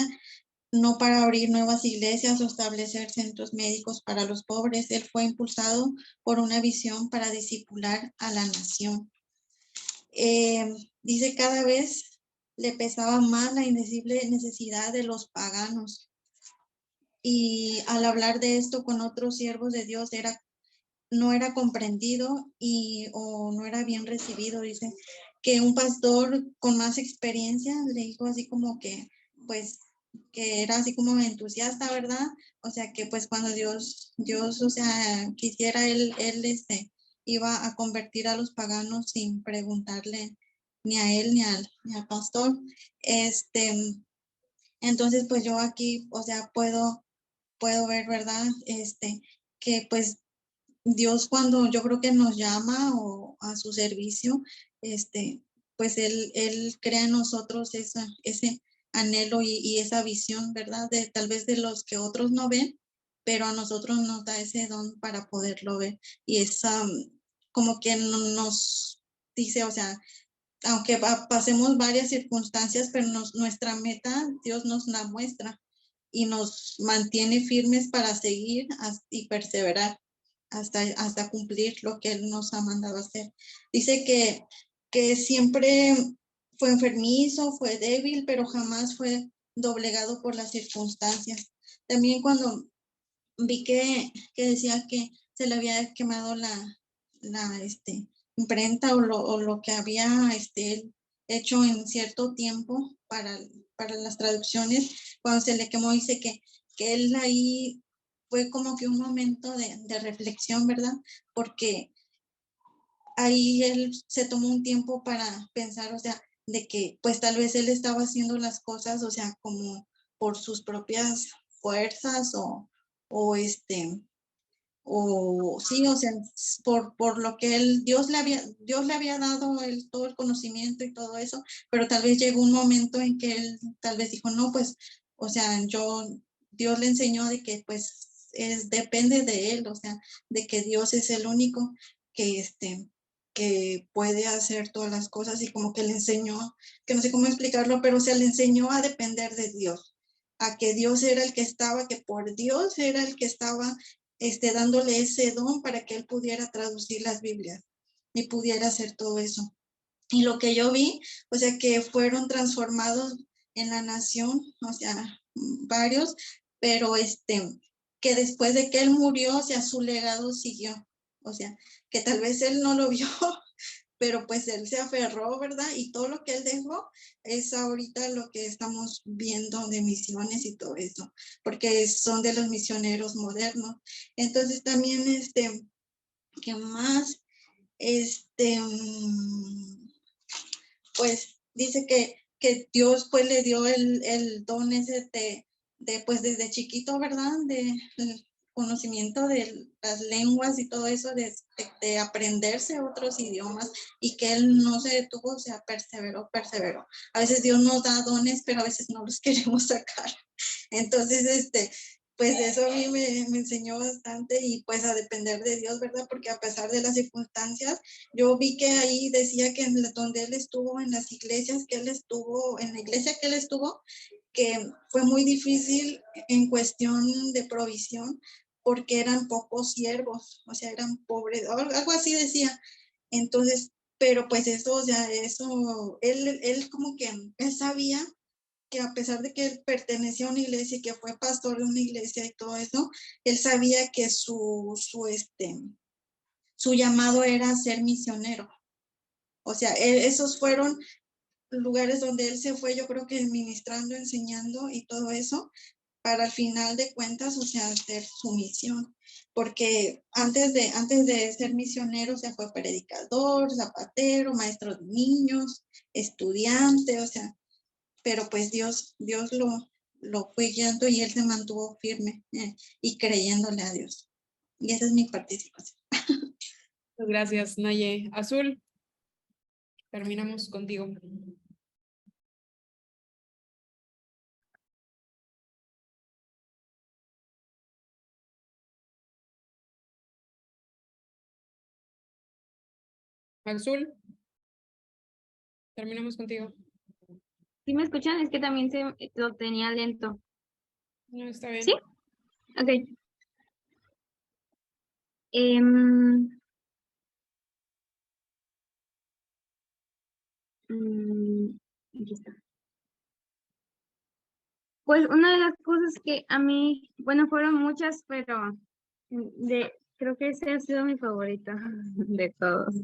no para abrir nuevas iglesias o establecer centros médicos para los pobres. Él fue impulsado por una visión para discipular a la nación. Dice cada vez le pesaba más la indecible necesidad de los paganos. Y al hablar de esto con otros siervos de Dios no era comprendido o no era bien recibido. Dice que un pastor con más experiencia le dijo así como que, pues, que era así como entusiasta, ¿verdad? O sea, que pues cuando Dios, o sea, quisiera él iba a convertir a los paganos sin preguntarle ni a él ni al pastor. Entonces, pues yo aquí, o sea, puedo ver, ¿verdad? Que pues Dios cuando yo creo que nos llama o a su servicio, pues él crea en nosotros ese anhelo y esa visión, ¿verdad? De tal vez de los que otros no ven, pero a nosotros nos da ese don para poderlo ver. Y es como que nos dice, o sea, aunque pasemos varias circunstancias, pero nuestra meta, Dios nos la muestra y nos mantiene firmes para seguir y perseverar hasta cumplir lo que Él nos ha mandado hacer. Dice que siempre fue enfermizo, fue débil, pero jamás fue doblegado por las circunstancias. También cuando vi que decía que se le había quemado la imprenta o lo que había hecho en cierto tiempo para las traducciones, cuando se le quemó, dice que él ahí fue como que un momento de reflexión, ¿verdad? Porque ahí él se tomó un tiempo para pensar, o sea, de que pues tal vez él estaba haciendo las cosas, o sea, como por sus propias fuerzas o sí, o sea, por lo que Dios le había dado todo el conocimiento y todo eso, pero tal vez llegó un momento en que él tal vez dijo, no, pues, o sea, Dios le enseñó de que pues depende de él, o sea, de que Dios es el único que que puede hacer todas las cosas y como que le enseñó, que no sé cómo explicarlo, pero o sea, le enseñó a depender de Dios, a que Dios era el que estaba, que por Dios era el que estaba dándole ese don para que él pudiera traducir las Biblias y pudiera hacer todo eso. Y lo que yo vi, o sea, que fueron transformados en la nación, o sea, varios, pero que después de que él murió, o sea, su legado siguió. O sea, que tal vez él no lo vio, pero pues él se aferró, ¿verdad? Y todo lo que él dejó es ahorita lo que estamos viendo de misiones y todo eso, porque son de los misioneros modernos. Entonces también, ¿qué más? Pues dice que Dios pues le dio el don ese de pues desde chiquito, ¿verdad? conocimiento de las lenguas y todo eso, de aprenderse otros idiomas, y que él no se detuvo, o sea, perseveró. A veces Dios nos da dones, pero a veces no los queremos sacar. Entonces, pues eso a mí me enseñó bastante, y pues a depender de Dios, ¿verdad? Porque a pesar de las circunstancias, yo vi que ahí decía que donde él estuvo, en las iglesias que él estuvo, en la iglesia que él estuvo, que fue muy difícil en cuestión de provisión, porque eran pocos siervos, o sea, eran pobres, algo así decía. Entonces, pero pues eso, o sea, eso, él como que, él sabía que a pesar de que él pertenecía a una iglesia y que fue pastor de una iglesia y todo eso, él sabía que su llamado era ser misionero. O sea, esos fueron lugares donde él se fue, yo creo que ministrando, enseñando y todo eso, para al final de cuentas, o sea, hacer su misión. Porque antes de ser misionero, o sea, fue predicador, zapatero, maestro de niños, estudiante, o sea, pero pues Dios lo fue guiando, y él se mantuvo firme y creyéndole a Dios. Y esa es mi participación. Muchas gracias, Naye. Azul, terminamos contigo. Azul, terminamos contigo. ¿Sí me escuchan? Es que también lo tenía lento. No, está bien. ¿Sí? Ok. Em, aquí está. Pues una de las cosas que a mí, bueno, fueron muchas, pero creo que ese ha sido mi favorito de todos.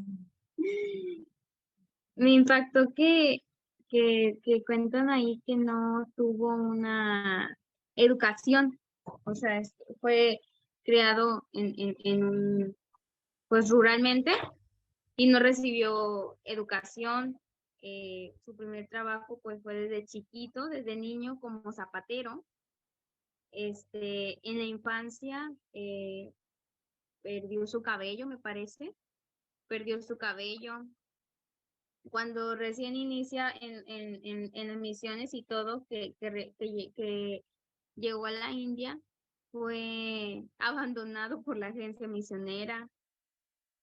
Me impactó que cuentan ahí que no tuvo una educación, o sea, fue creado en un, pues ruralmente, y no recibió educación. Su primer trabajo pues fue desde chiquito, desde niño, como zapatero. En la infancia perdió su cabello, me parece, perdió su cabello. Cuando recién inicia en las misiones y todo, que llegó a la India, fue abandonado por la agencia misionera.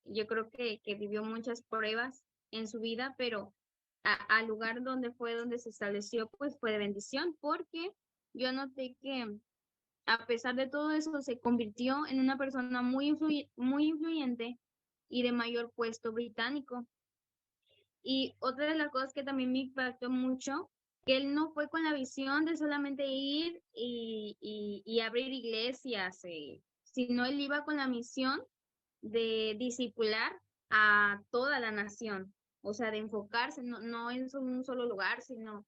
Yo creo que vivió muchas pruebas en su vida, pero al lugar donde se estableció, pues fue de bendición, porque yo noté que a pesar de todo eso, se convirtió en una persona muy influyente y de mayor puesto británico. Y otra de las cosas que también me impactó mucho, que él no fue con la visión de solamente ir y abrir iglesias, sino él iba con la misión de discipular a toda la nación, o sea, de enfocarse no en un solo lugar, sino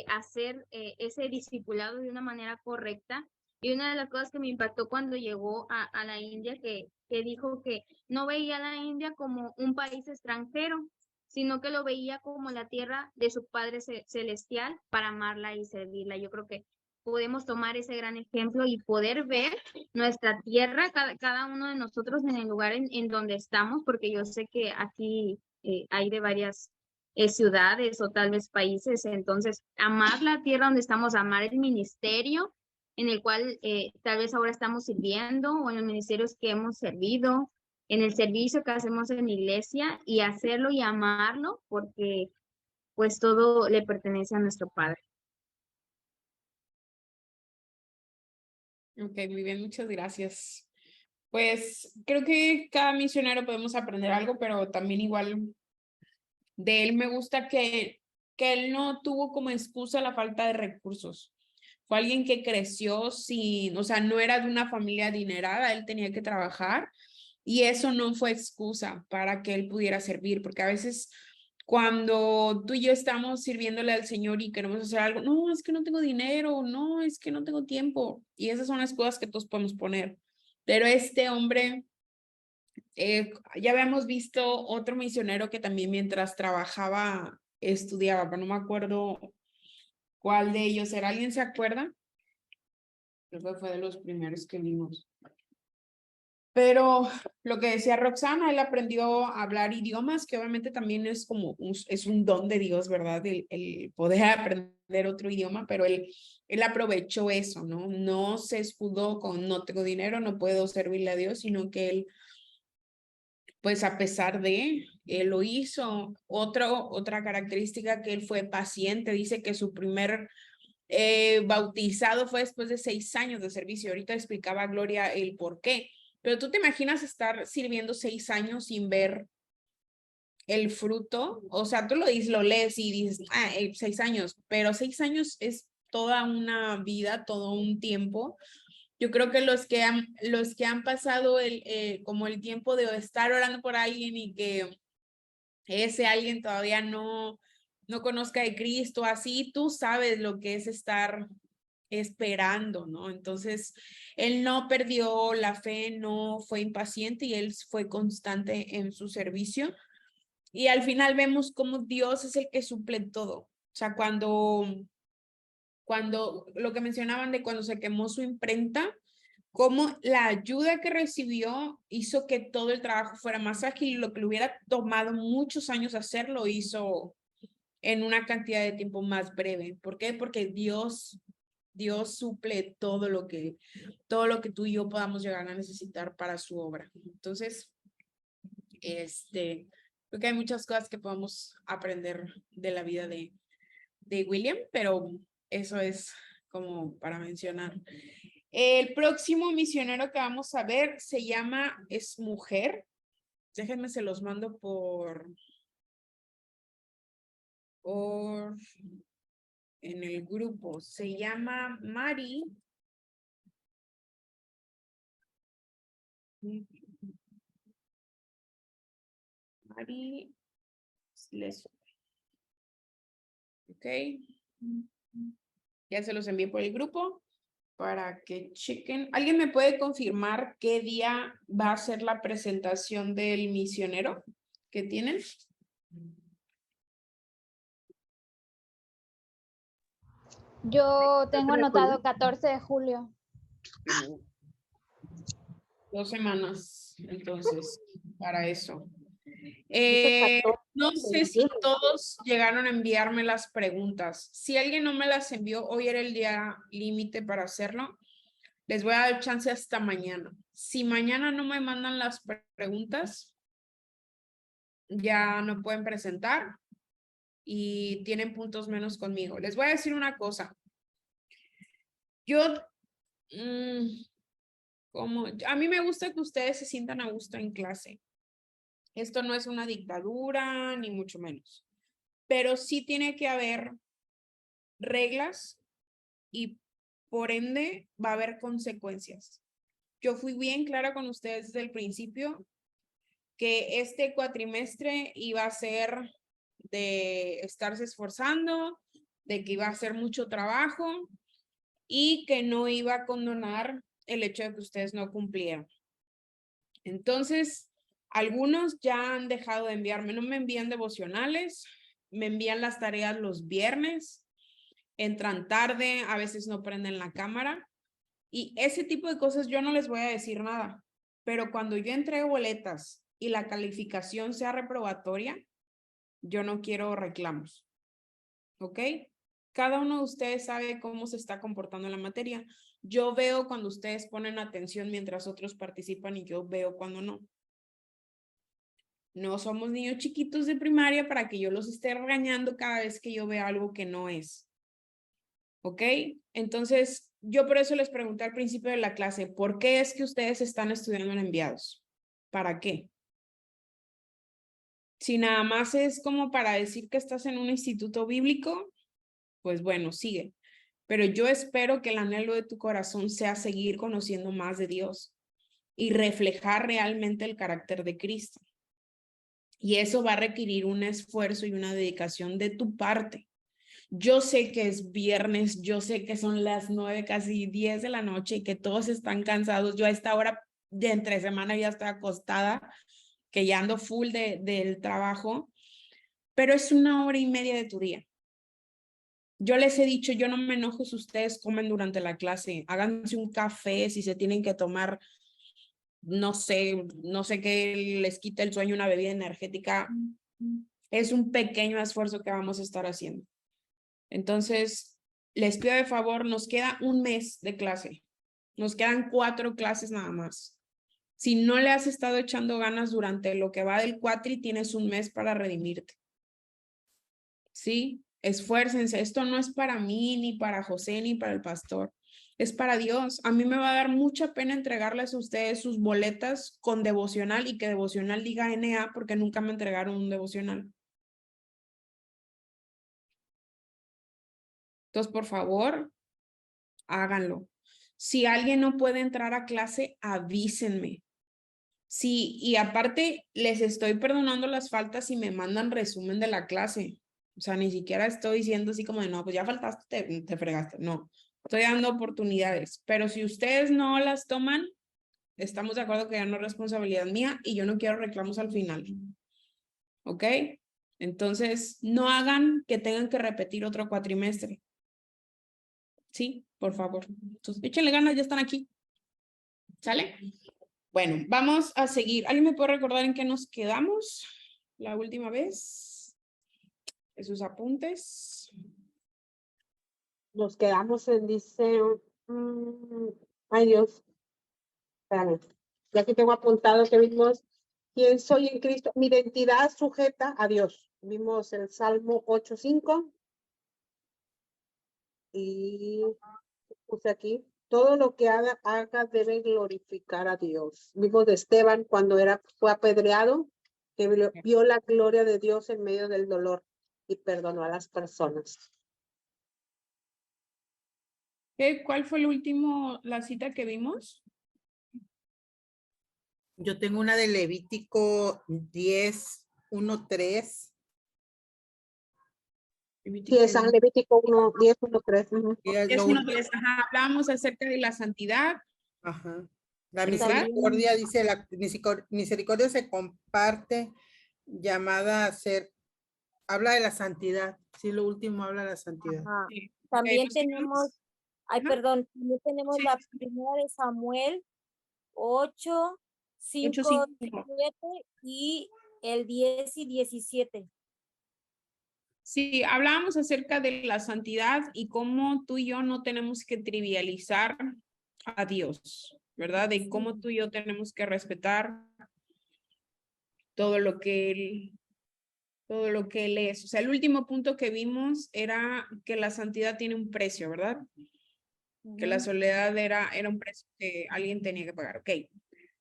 hacer ese discipulado de una manera correcta. Y una de las cosas que me impactó cuando llegó a la India, que dijo que no veía a la India como un país extranjero, sino que lo veía como la tierra de su Padre Celestial para amarla y servirla. Yo creo que podemos tomar ese gran ejemplo y poder ver nuestra tierra, cada uno de nosotros en el lugar en donde estamos, porque yo sé que aquí hay de varias ciudades o tal vez países. Entonces, amar la tierra donde estamos, amar el ministerio en el cual tal vez ahora estamos sirviendo, o en los ministerios que hemos servido, en el servicio que hacemos en la iglesia, y hacerlo y amarlo, porque pues todo le pertenece a nuestro Padre. Ok, muy bien, muchas gracias. Pues creo que cada misionero podemos aprender algo, pero también igual de él me gusta que él no tuvo como excusa la falta de recursos. Fue alguien que creció sin, o sea, no era de una familia adinerada, él tenía que trabajar, y eso no fue excusa para que él pudiera servir, porque a veces cuando tú y yo estamos sirviéndole al Señor y queremos hacer algo, no, es que no tengo dinero, no, es que no tengo tiempo, y esas son las cosas que todos podemos poner. Pero este hombre, ya habíamos visto otro misionero que también mientras trabajaba estudiaba, pero no me acuerdo cuál de ellos era. ¿Alguien se acuerda? Creo que fue de los primeros que vimos. Pero lo que decía Roxana, él aprendió a hablar idiomas, que obviamente también es como es un don de Dios, ¿verdad? El poder aprender otro idioma, pero él aprovechó eso, ¿no? No se escudó con no tengo dinero, no puedo servirle a Dios, sino que él, pues a pesar de, él lo hizo. Otra característica, que él fue paciente. Dice que su primer bautizado fue después de 6 años de servicio. Ahorita explicaba Gloria el por qué. Pero tú te imaginas estar sirviendo 6 años sin ver el fruto. O sea, tú lo dices, lo lees y dices, 6 años, pero 6 años es toda una vida, todo un tiempo. Yo creo que los que han pasado como el tiempo de estar orando por alguien y que ese alguien todavía no conozca de Cristo, así tú sabes lo que es estar esperando, ¿no? Entonces, él no perdió la fe, no fue impaciente y él fue constante en su servicio. Y al final vemos cómo Dios es el que suple todo. O sea, cuando lo que mencionaban de cuando se quemó su imprenta, cómo la ayuda que recibió hizo que todo el trabajo fuera más ágil, y lo que le hubiera tomado muchos años hacer, lo hizo en una cantidad de tiempo más breve. ¿Por qué? Porque Dios suple todo lo que tú y yo podamos llegar a necesitar para su obra. Entonces, creo que hay muchas cosas que podemos aprender de la vida de William, pero eso es como para mencionar. El próximo misionero que vamos a ver es mujer. Déjenme, se los mando por en el grupo. Se llama Mari. Mari Leso. Ok. Ya se los envié por el grupo para que chequen. ¿Alguien me puede confirmar qué día va a ser la presentación del misionero que tienen? Yo tengo anotado 14 de julio. 2 semanas, entonces, para eso. No sé si todos llegaron a enviarme las preguntas. Si alguien no me las envió, hoy era el día límite para hacerlo. Les voy a dar chance hasta mañana. Si mañana no me mandan las preguntas, ya no pueden presentar y tienen puntos menos conmigo. Les voy a decir una cosa. A mí me gusta que ustedes se sientan a gusto en clase. Esto no es una dictadura, ni mucho menos. Pero sí tiene que haber reglas y por ende va a haber consecuencias. Yo fui bien clara con ustedes desde el principio que este cuatrimestre iba a ser de estarse esforzando, de que iba a hacer mucho trabajo y que no iba a condonar el hecho de que ustedes no cumplieran. Entonces, algunos ya han dejado de enviarme, no me envían devocionales, me envían las tareas los viernes, entran tarde, a veces no prenden la cámara y ese tipo de cosas yo no les voy a decir nada, pero cuando yo entrego boletas y la calificación sea reprobatoria, yo no quiero reclamos, ¿ok? Cada uno de ustedes sabe cómo se está comportando en la materia. Yo veo cuando ustedes ponen atención mientras otros participan y yo veo cuando no. No somos niños chiquitos de primaria para que yo los esté regañando cada vez que yo veo algo que no es. ¿Ok? Entonces, yo por eso les pregunté al principio de la clase, ¿por qué es que ustedes están estudiando en enviados? ¿Para qué? Si nada más es como para decir que estás en un instituto bíblico, pues bueno, sigue. Pero yo espero que el anhelo de tu corazón sea seguir conociendo más de Dios y reflejar realmente el carácter de Cristo. Y eso va a requerir un esfuerzo y una dedicación de tu parte. Yo sé que es viernes, yo sé que son las 9, casi 10 de la noche y que todos están cansados. Yo a esta hora de entre semana ya estoy acostada, que ya ando full del trabajo, pero es 1 hora y media de tu día. Yo les he dicho, yo no me enojo si ustedes comen durante la clase, háganse un café si se tienen que tomar no sé qué les quita el sueño una bebida energética. Es un pequeño esfuerzo que vamos a estar haciendo. Entonces, les pido de favor, nos queda un mes de clase. Nos quedan 4 clases nada más. Si no le has estado echando ganas durante lo que va del cuatri, tienes un mes para redimirte. ¿Sí? Esfuércense. Esto no es para mí, ni para José, ni para el pastor. Es para Dios. A mí me va a dar mucha pena entregarles a ustedes sus boletas con devocional y que devocional diga NA porque nunca me entregaron un devocional. Entonces, por favor, háganlo. Si alguien no puede entrar a clase, avísenme. Sí, y aparte les estoy perdonando las faltas y me mandan resumen de la clase. O sea, ni siquiera estoy diciendo así como de, no, pues ya faltaste, te fregaste. No, estoy dando oportunidades. Pero si ustedes no las toman, estamos de acuerdo que ya no es responsabilidad mía y yo no quiero reclamos al final. ¿Ok? Entonces, no hagan que tengan que repetir otro cuatrimestre. Sí, por favor. Entonces, échenle ganas, ya están aquí. ¿Sale? Bueno, vamos a seguir. ¿Alguien me puede recordar en qué nos quedamos la última vez? En sus apuntes. Nos quedamos en, dice, ay Dios, espérame. Ya aquí tengo apuntado que vimos quién soy en Cristo, mi identidad sujeta a Dios. Vimos el Salmo 8:5 y puse aquí, todo lo que haga debe glorificar a Dios. Vimos de Esteban cuando fue apedreado, que vio la gloria de Dios en medio del dolor y perdonó a las personas. ¿Cuál fue la cita que vimos? Yo tengo una de Levítico 10:1-3. Sí, es San Levítico 10:1-3. 10:1-3, ajá, hablamos acerca de la santidad. Ajá. La misericordia, dice, la misericordia se comparte, llamada a ser, habla de la santidad. Sí, lo último habla de la santidad. Sí. También tenemos, perdón, también tenemos la primera de Samuel 8, 5, 7 y el 10 y 17. Sí, hablábamos acerca de la santidad y cómo tú y yo no tenemos que trivializar a Dios, ¿verdad? De cómo tú y yo tenemos que respetar todo lo que Él es. O sea, el último punto que vimos era que la santidad tiene un precio, ¿verdad? Que la soledad era un precio que alguien tenía que pagar. Ok.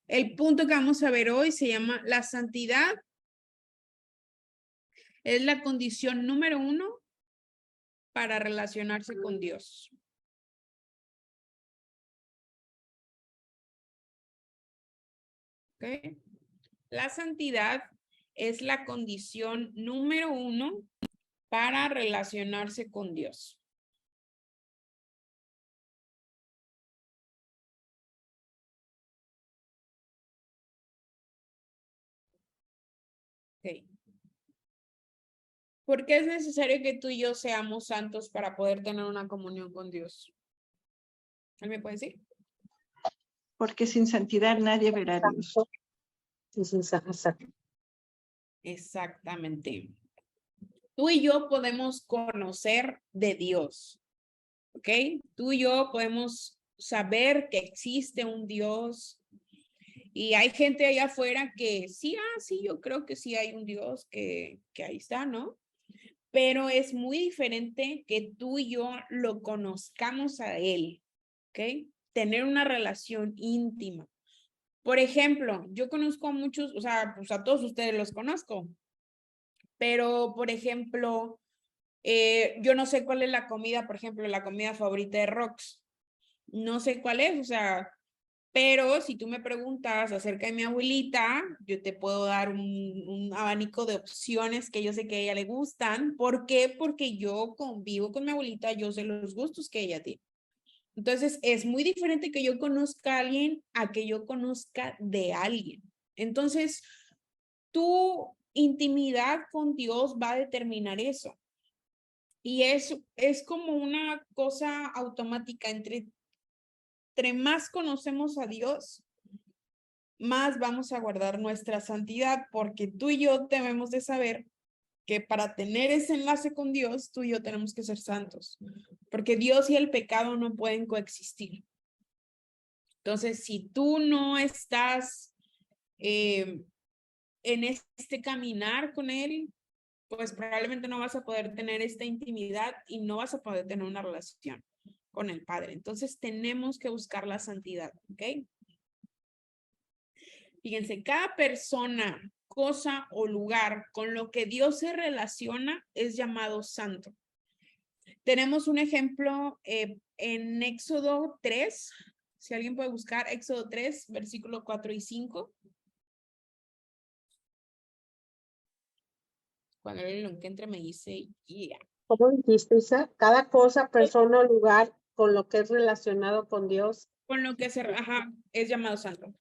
El punto que vamos a ver hoy se llama la santidad. Es la condición número 1 para relacionarse con Dios. ¿Ok? La santidad es la condición número 1 para relacionarse con Dios. Ok. ¿Por qué es necesario que tú y yo seamos santos para poder tener una comunión con Dios? ¿Alguien me puede decir? Porque sin santidad nadie verá a Dios. Exactamente. Tú y yo podemos conocer de Dios, ¿ok? Tú y yo podemos saber que existe un Dios y hay gente allá afuera que sí, sí, yo creo que sí hay un Dios que ahí está, ¿no? Pero es muy diferente que tú y yo lo conozcamos a Él, ¿ok? Tener una relación íntima. Por ejemplo, yo conozco a muchos, o sea, pues a todos ustedes los conozco, pero, por ejemplo, yo no sé cuál es la comida, por ejemplo, la comida favorita de Rox. No sé cuál es, o sea, pero si tú me preguntas acerca de mi abuelita, yo te puedo dar un abanico de opciones que yo sé que a ella le gustan. ¿Por qué? Porque yo convivo con mi abuelita, yo sé los gustos que ella tiene. Entonces, es muy diferente que yo conozca a alguien a que yo conozca de alguien. Entonces, tu intimidad con Dios va a determinar eso. Y es como una cosa automática. Entre más conocemos a Dios, más vamos a guardar nuestra santidad, porque tú y yo debemos de saber que para tener ese enlace con Dios, tú y yo tenemos que ser santos, porque Dios y el pecado no pueden coexistir. Entonces, si tú no estás en este caminar con Él, pues probablemente no vas a poder tener esta intimidad y no vas a poder tener una relación con el Padre. Entonces, tenemos que buscar la santidad, ¿ok? Fíjense, cada persona, cosa o lugar con lo que Dios se relaciona es llamado santo. Tenemos un ejemplo en Éxodo 3. Si alguien puede buscar Éxodo 3, versículo 4 y 5. Cuando él lo encuentre me dice, yeah. ¿Cómo dijiste, Isa? Cada cosa, persona o lugar con lo que es relacionado con Dios. Con lo que es llamado santo.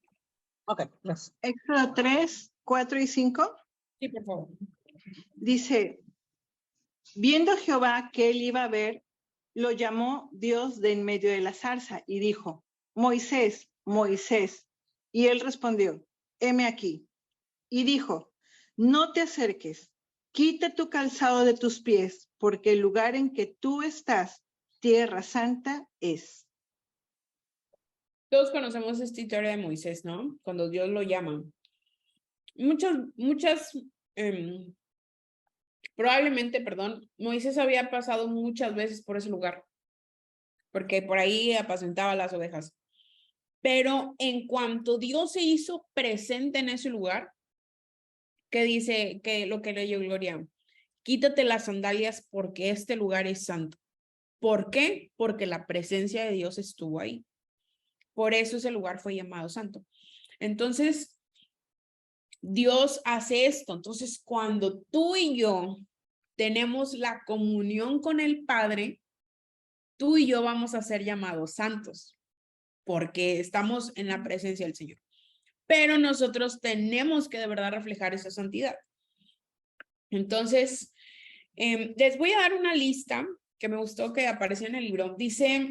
Ok, gracias. Éxodo 3, 4 y 5. Sí, por favor. Dice, viendo Jehová que él iba a ver, lo llamó Dios de en medio de la zarza y dijo, Moisés, Moisés. Y él respondió, heme aquí. Y dijo, no te acerques, quita tu calzado de tus pies, porque el lugar en que tú estás, tierra santa es. Todos conocemos esta historia de Moisés, ¿no? Cuando Dios lo llama. Probablemente, Moisés había pasado muchas veces por ese lugar, porque por ahí apacentaba las ovejas. Pero en cuanto Dios se hizo presente en ese lugar, que dice que lo que leyó Gloria, quítate las sandalias porque este lugar es santo. ¿Por qué? Porque la presencia de Dios estuvo ahí. Por eso ese lugar fue llamado santo. Entonces, Dios hace esto. Entonces, cuando tú y yo tenemos la comunión con el Padre, tú y yo vamos a ser llamados santos, porque estamos en la presencia del Señor. Pero nosotros tenemos que de verdad reflejar esa santidad. Entonces, les voy a dar una lista que me gustó que apareció en el libro. Dice,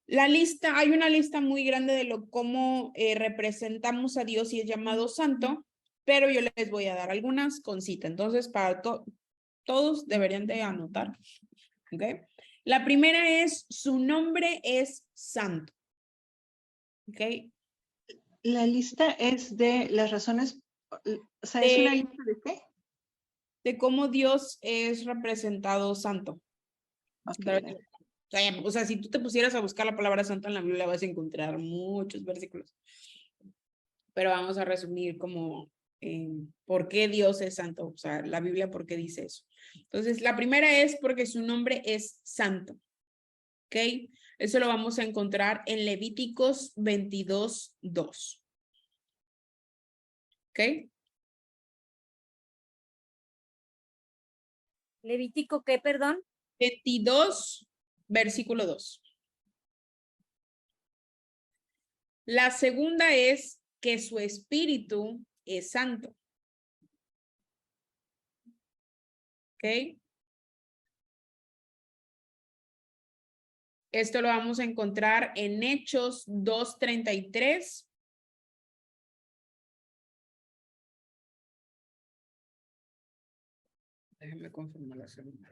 hay una lista muy grande de cómo representamos a Dios y es llamado santo, pero yo les voy a dar algunas con cita. Entonces, para todos deberían de anotar. ¿Ok? La primera es, su nombre es santo. ¿Ok? La lista es de las razones, o sea, ¿es una lista de qué? De cómo Dios es representado santo. Okay. O sea, si tú te pusieras a buscar la palabra santo en la Biblia vas a encontrar muchos versículos. Pero vamos a resumir como por qué Dios es santo. O sea, la Biblia, ¿por qué dice eso? Entonces, la primera es porque su nombre es santo. ¿Ok? Eso lo vamos a encontrar en Levíticos 22:2. ¿Ok? Levítico, ¿qué, perdón? 22, versículo 2. La segunda es que su espíritu es santo. ¿Ok? Esto lo vamos a encontrar en Hechos 2:33. Déjenme confirmar la segunda.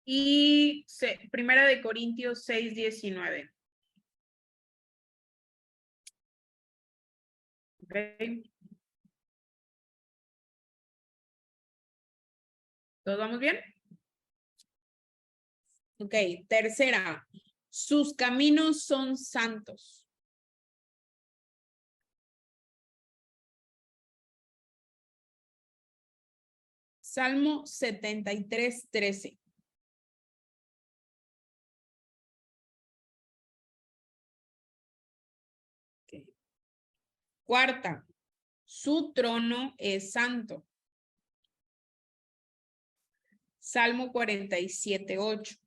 Y Primera de Corintios 6:19. Okay. ¿Todos vamos bien? Ok, tercera. Sus caminos son santos. Salmo 73:13. Okay. Cuarta, su trono es santo. Salmo 47:8.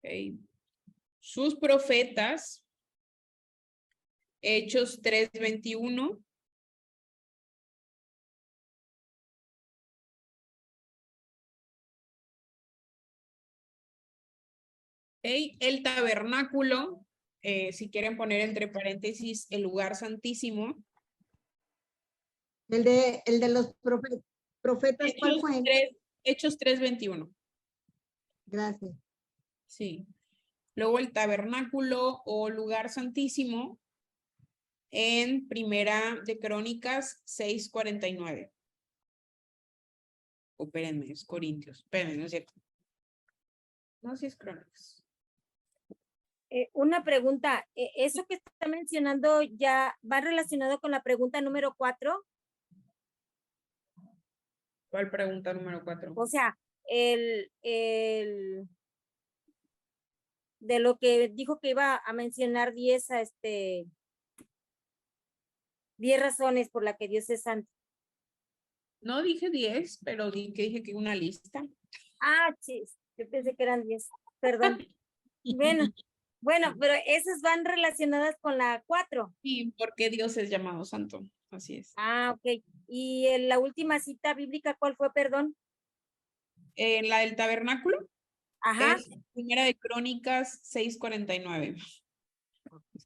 Ok. Sus profetas, Hechos 3:21. Okay. El tabernáculo, si quieren poner entre paréntesis el lugar santísimo. El de los profetas, ¿cuál fue? Hechos 3:21. Gracias. Sí. Luego el tabernáculo o lugar santísimo en Primera de Crónicas 6:49. O espérenme, es Corintios. Espérenme, no es cierto. No, sí es Crónicas. Una pregunta, ¿eso que está mencionando ya va relacionado con la pregunta número 4? ¿Cuál pregunta número 4? O sea, de lo que dijo que iba a mencionar 10 razones por las que Dios es santo. No dije 10, pero dije que una lista. Ah, chis, yo pensé que eran 10, perdón. Bueno, pero esas van relacionadas con la 4. Sí, porque Dios es llamado santo, así es. Ah, ok. ¿Y la última cita bíblica cuál fue, perdón? La del tabernáculo. Ajá. Es Primera de Crónicas 6:49.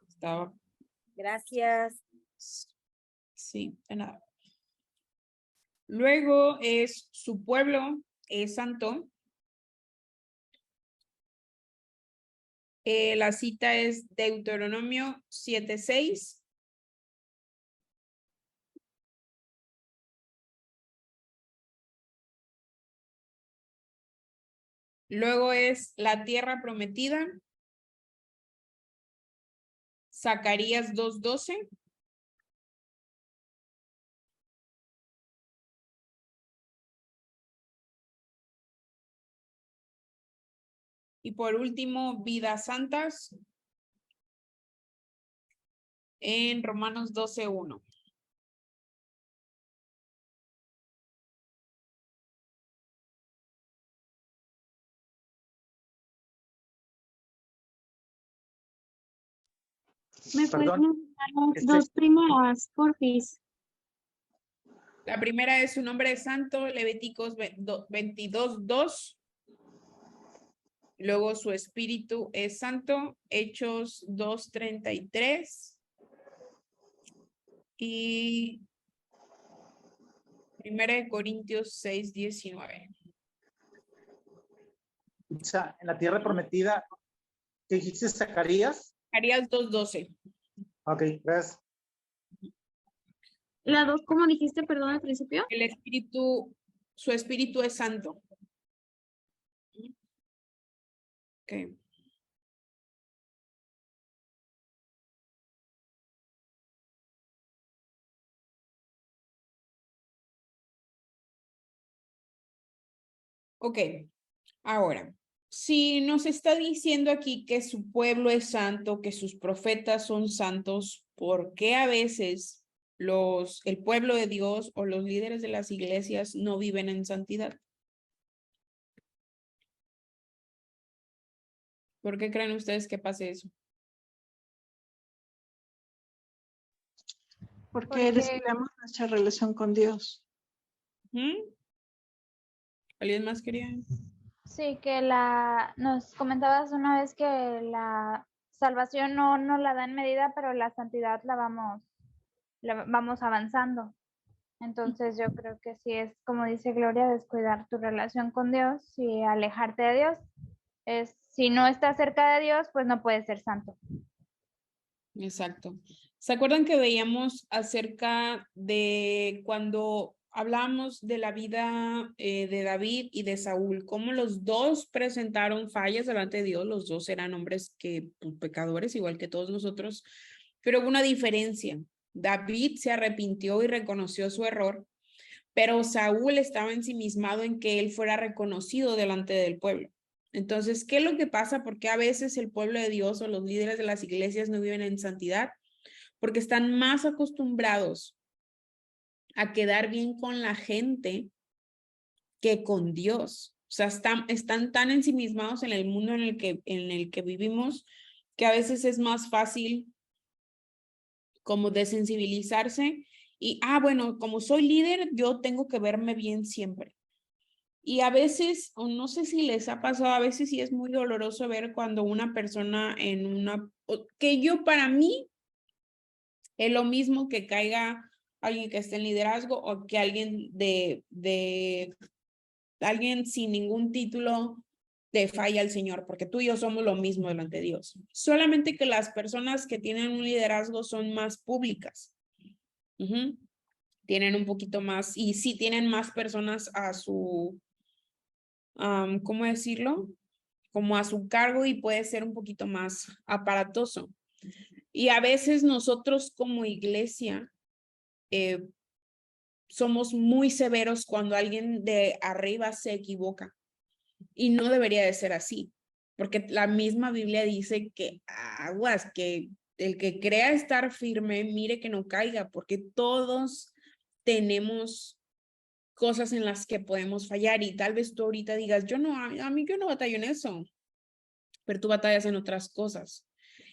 Estaba. Gracias. Sí, de nada. Luego es su pueblo es santo. La cita es Deuteronomio 7:6. Luego es la tierra prometida. Zacarías 2:12. Y por último, vidas santas en Romanos 12:1. ¿Me puedes mencionar las dos primeras, porfis? La primera es su nombre es santo, Levíticos 22:2. Luego su espíritu es santo, Hechos 2:33. Y Primera de Corintios 6:19. O sea, en la tierra prometida, ¿qué dijiste, Zacarías? Zacarías 2:12. Ok, gracias. ¿La dos, cómo dijiste, perdón, al principio? El espíritu, su espíritu es santo. Okay. Ok, ahora, si nos está diciendo aquí que su pueblo es santo, que sus profetas son santos, ¿por qué a veces el pueblo de Dios o los líderes de las iglesias no viven en santidad? ¿Por qué creen ustedes que pase eso? Porque descuidamos nuestra relación con Dios. ¿Alguien más quería? Sí, que nos comentabas una vez que la salvación no la da en medida, pero la santidad la vamos avanzando. Entonces yo creo que sí es, como dice Gloria, descuidar tu relación con Dios y alejarte de Dios. Si no estás cerca de Dios, pues no puedes ser santo. Exacto. ¿Se acuerdan que veíamos acerca de cuando hablamos de la vida de David y de Saúl, cómo los dos presentaron fallas delante de Dios? Los dos eran hombres pecadores, igual que todos nosotros, pero hubo una diferencia. David se arrepintió y reconoció su error, pero Saúl estaba ensimismado en que él fuera reconocido delante del pueblo. Entonces, ¿qué es lo que pasa? ¿Por qué a veces el pueblo de Dios o los líderes de las iglesias no viven en santidad? Porque están más acostumbrados a quedar bien con la gente que con Dios. O sea, están tan ensimismados en el mundo en el que vivimos que a veces es más fácil como desensibilizarse y, bueno, como soy líder, yo tengo que verme bien siempre. Y a veces, o no sé si les ha pasado, a veces sí es muy doloroso ver cuando una persona que yo para mí es lo mismo que caiga alguien que esté en liderazgo o que alguien alguien sin ningún título te falla al Señor, porque tú y yo somos lo mismo delante de Dios. Solamente que las personas que tienen un liderazgo son más públicas. Tienen un poquito más, y sí tienen más personas a su, ¿cómo decirlo? Como a su cargo y puede ser un poquito más aparatoso. Y a veces nosotros como iglesia somos muy severos cuando alguien de arriba se equivoca. Y no debería de ser así, porque la misma Biblia dice que aguas, que el que crea estar firme, mire que no caiga, porque todos tenemos cosas en las que podemos fallar y tal vez tú ahorita digas, yo no, a mí yo no batallo en eso, pero tú batallas en otras cosas.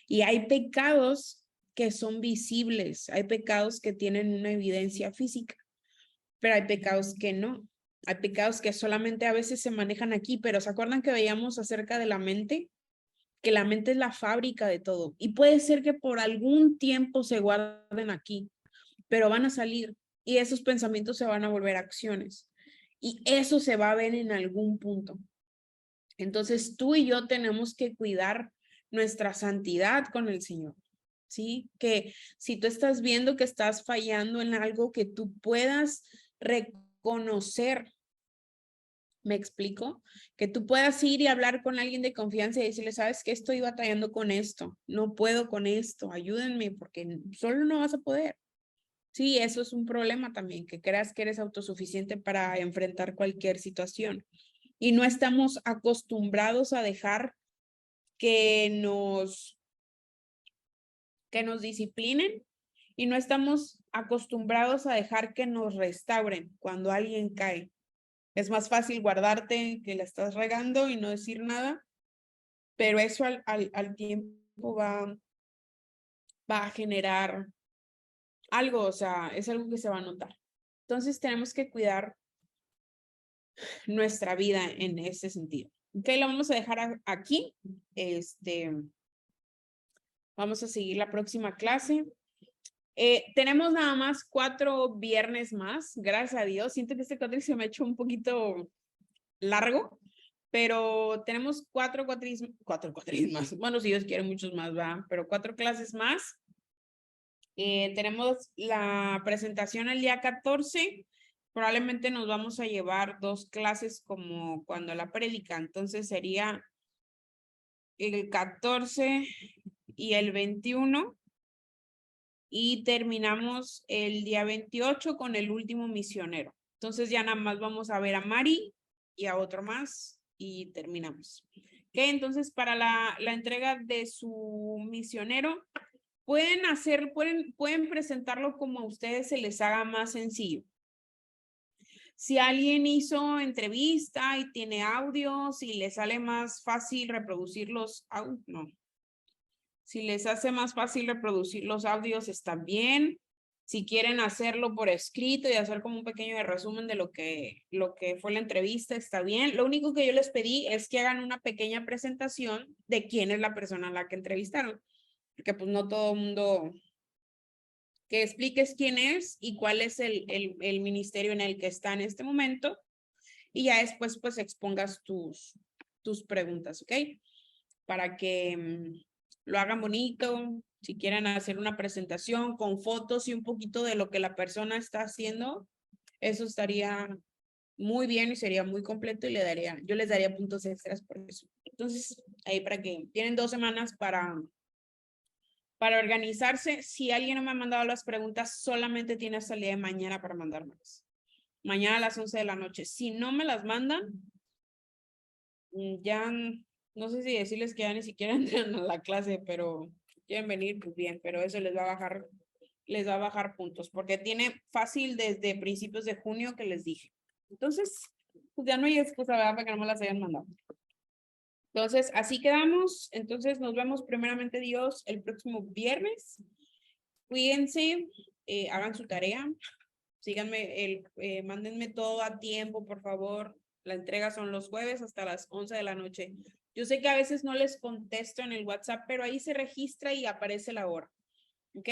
Y hay pecados que son visibles, hay pecados que tienen una evidencia física, pero hay pecados que no. Hay pecados que solamente a veces se manejan aquí, pero ¿se acuerdan que veíamos acerca de la mente? Que la mente es la fábrica de todo. Y puede ser que por algún tiempo se guarden aquí, pero van a salir y esos pensamientos se van a volver acciones. Y eso se va a ver en algún punto. Entonces tú y yo tenemos que cuidar nuestra santidad con el Señor. ¿Sí? Que si tú estás viendo que estás fallando en algo, que tú puedas reconocer. ¿Me explico? Que tú puedas ir y hablar con alguien de confianza y decirle, ¿sabes qué? Estoy batallando con esto, no puedo con esto, ayúdenme porque solo no vas a poder. Sí, eso es un problema también, que creas que eres autosuficiente para enfrentar cualquier situación. Y no estamos acostumbrados a dejar que nos disciplinen y no estamos acostumbrados a dejar que nos restauren cuando alguien cae. Es más fácil guardarte que la estás regando y no decir nada, pero eso al tiempo va a generar algo, o sea, es algo que se va a notar. Entonces tenemos que cuidar nuestra vida en ese sentido. Ok, lo vamos a dejar aquí. Vamos a seguir la próxima clase. Tenemos nada más 4 viernes más, gracias a Dios. Siento que este cuatrimestre se me ha hecho un poquito largo, pero tenemos 4 cuatrimestres más. Bueno, si Dios quiere, muchos más, ¿va? Pero 4 clases más. Tenemos la presentación el día 14. Probablemente nos vamos a llevar 2 clases como cuando la prédica. Entonces sería el 14 y el 21. Y terminamos el día 28 con el último misionero. Entonces ya nada más vamos a ver a Mari y a otro más y terminamos. Ok, entonces para la entrega de su misionero, pueden presentarlo como a ustedes se les haga más sencillo. Si alguien hizo entrevista y tiene audios y les sale más fácil reproducir los audios, no. Si les hace más fácil reproducir los audios, está bien. Si quieren hacerlo por escrito y hacer como un pequeño resumen de lo que fue la entrevista, está bien. Lo único que yo les pedí es que hagan una pequeña presentación de quién es la persona a la que entrevistaron. Porque pues no todo el mundo... Que expliques quién es y cuál es el ministerio en el que está en este momento. Y ya después pues expongas tus preguntas, ¿ok? Para que... lo hagan bonito, si quieren hacer una presentación con fotos y un poquito de lo que la persona está haciendo, eso estaría muy bien y sería muy completo y yo les daría puntos extras por eso. Entonces, ahí para que tienen 2 semanas para organizarse. Si alguien no me ha mandado las preguntas, solamente tiene hasta el día de mañana para mandármelas. Mañana a las 11 de la noche. Si no me las mandan, ya... No sé si decirles que ya ni siquiera entran a la clase, pero quieren venir, pues bien, pero eso les va a bajar puntos, porque tiene fácil desde principios de junio que les dije. Entonces, Pues ya no hay excusa, ¿verdad? Para que no me las hayan mandado. Entonces, así quedamos. Entonces, nos vemos primeramente Dios el próximo viernes. Cuídense, hagan su tarea. Síganme, mándenme todo a tiempo, por favor. La entrega son los jueves hasta las 11 de la noche. Yo sé que a veces no les contesto en el WhatsApp, pero ahí se registra y aparece la hora. ¿Ok?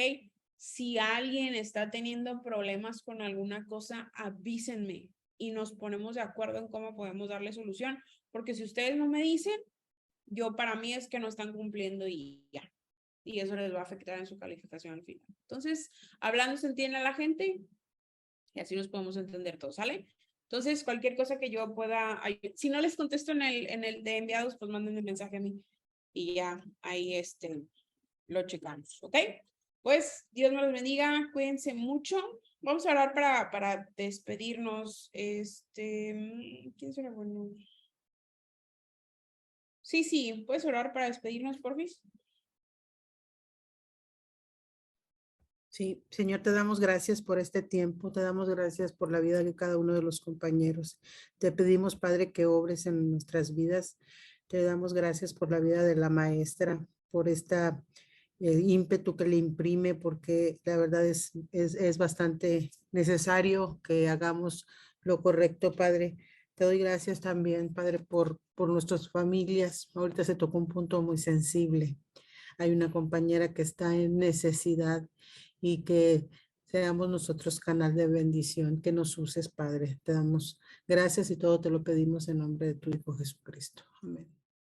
Si alguien está teniendo problemas con alguna cosa, avísenme y nos ponemos de acuerdo en cómo podemos darle solución. Porque si ustedes no me dicen, para mí es que no están cumpliendo y ya. Y eso les va a afectar en su calificación al final. Entonces, hablando se entiende a la gente y así nos podemos entender todos, ¿sale? Entonces, cualquier cosa que yo pueda, si no les contesto en el de enviados, pues manden un mensaje a mí y ya ahí lo checamos, ¿ok? Pues Dios me los bendiga, cuídense mucho. Vamos a orar para despedirnos. ¿Quién será bueno? Sí, ¿puedes orar para despedirnos, porfis? Sí, Señor, te damos gracias por este tiempo, te damos gracias por la vida de cada uno de los compañeros. Te pedimos, Padre, que obres en nuestras vidas. Te damos gracias por la vida de la maestra, por esta ímpetu que le imprime, porque la verdad es bastante necesario que hagamos lo correcto, Padre. Te doy gracias también, Padre, por nuestras familias. Ahorita se tocó un punto muy sensible. Hay una compañera que está en necesidad y que seamos nosotros canal de bendición, que nos uses, Padre. Te damos gracias y todo te lo pedimos en nombre de tu Hijo Jesucristo. Amén.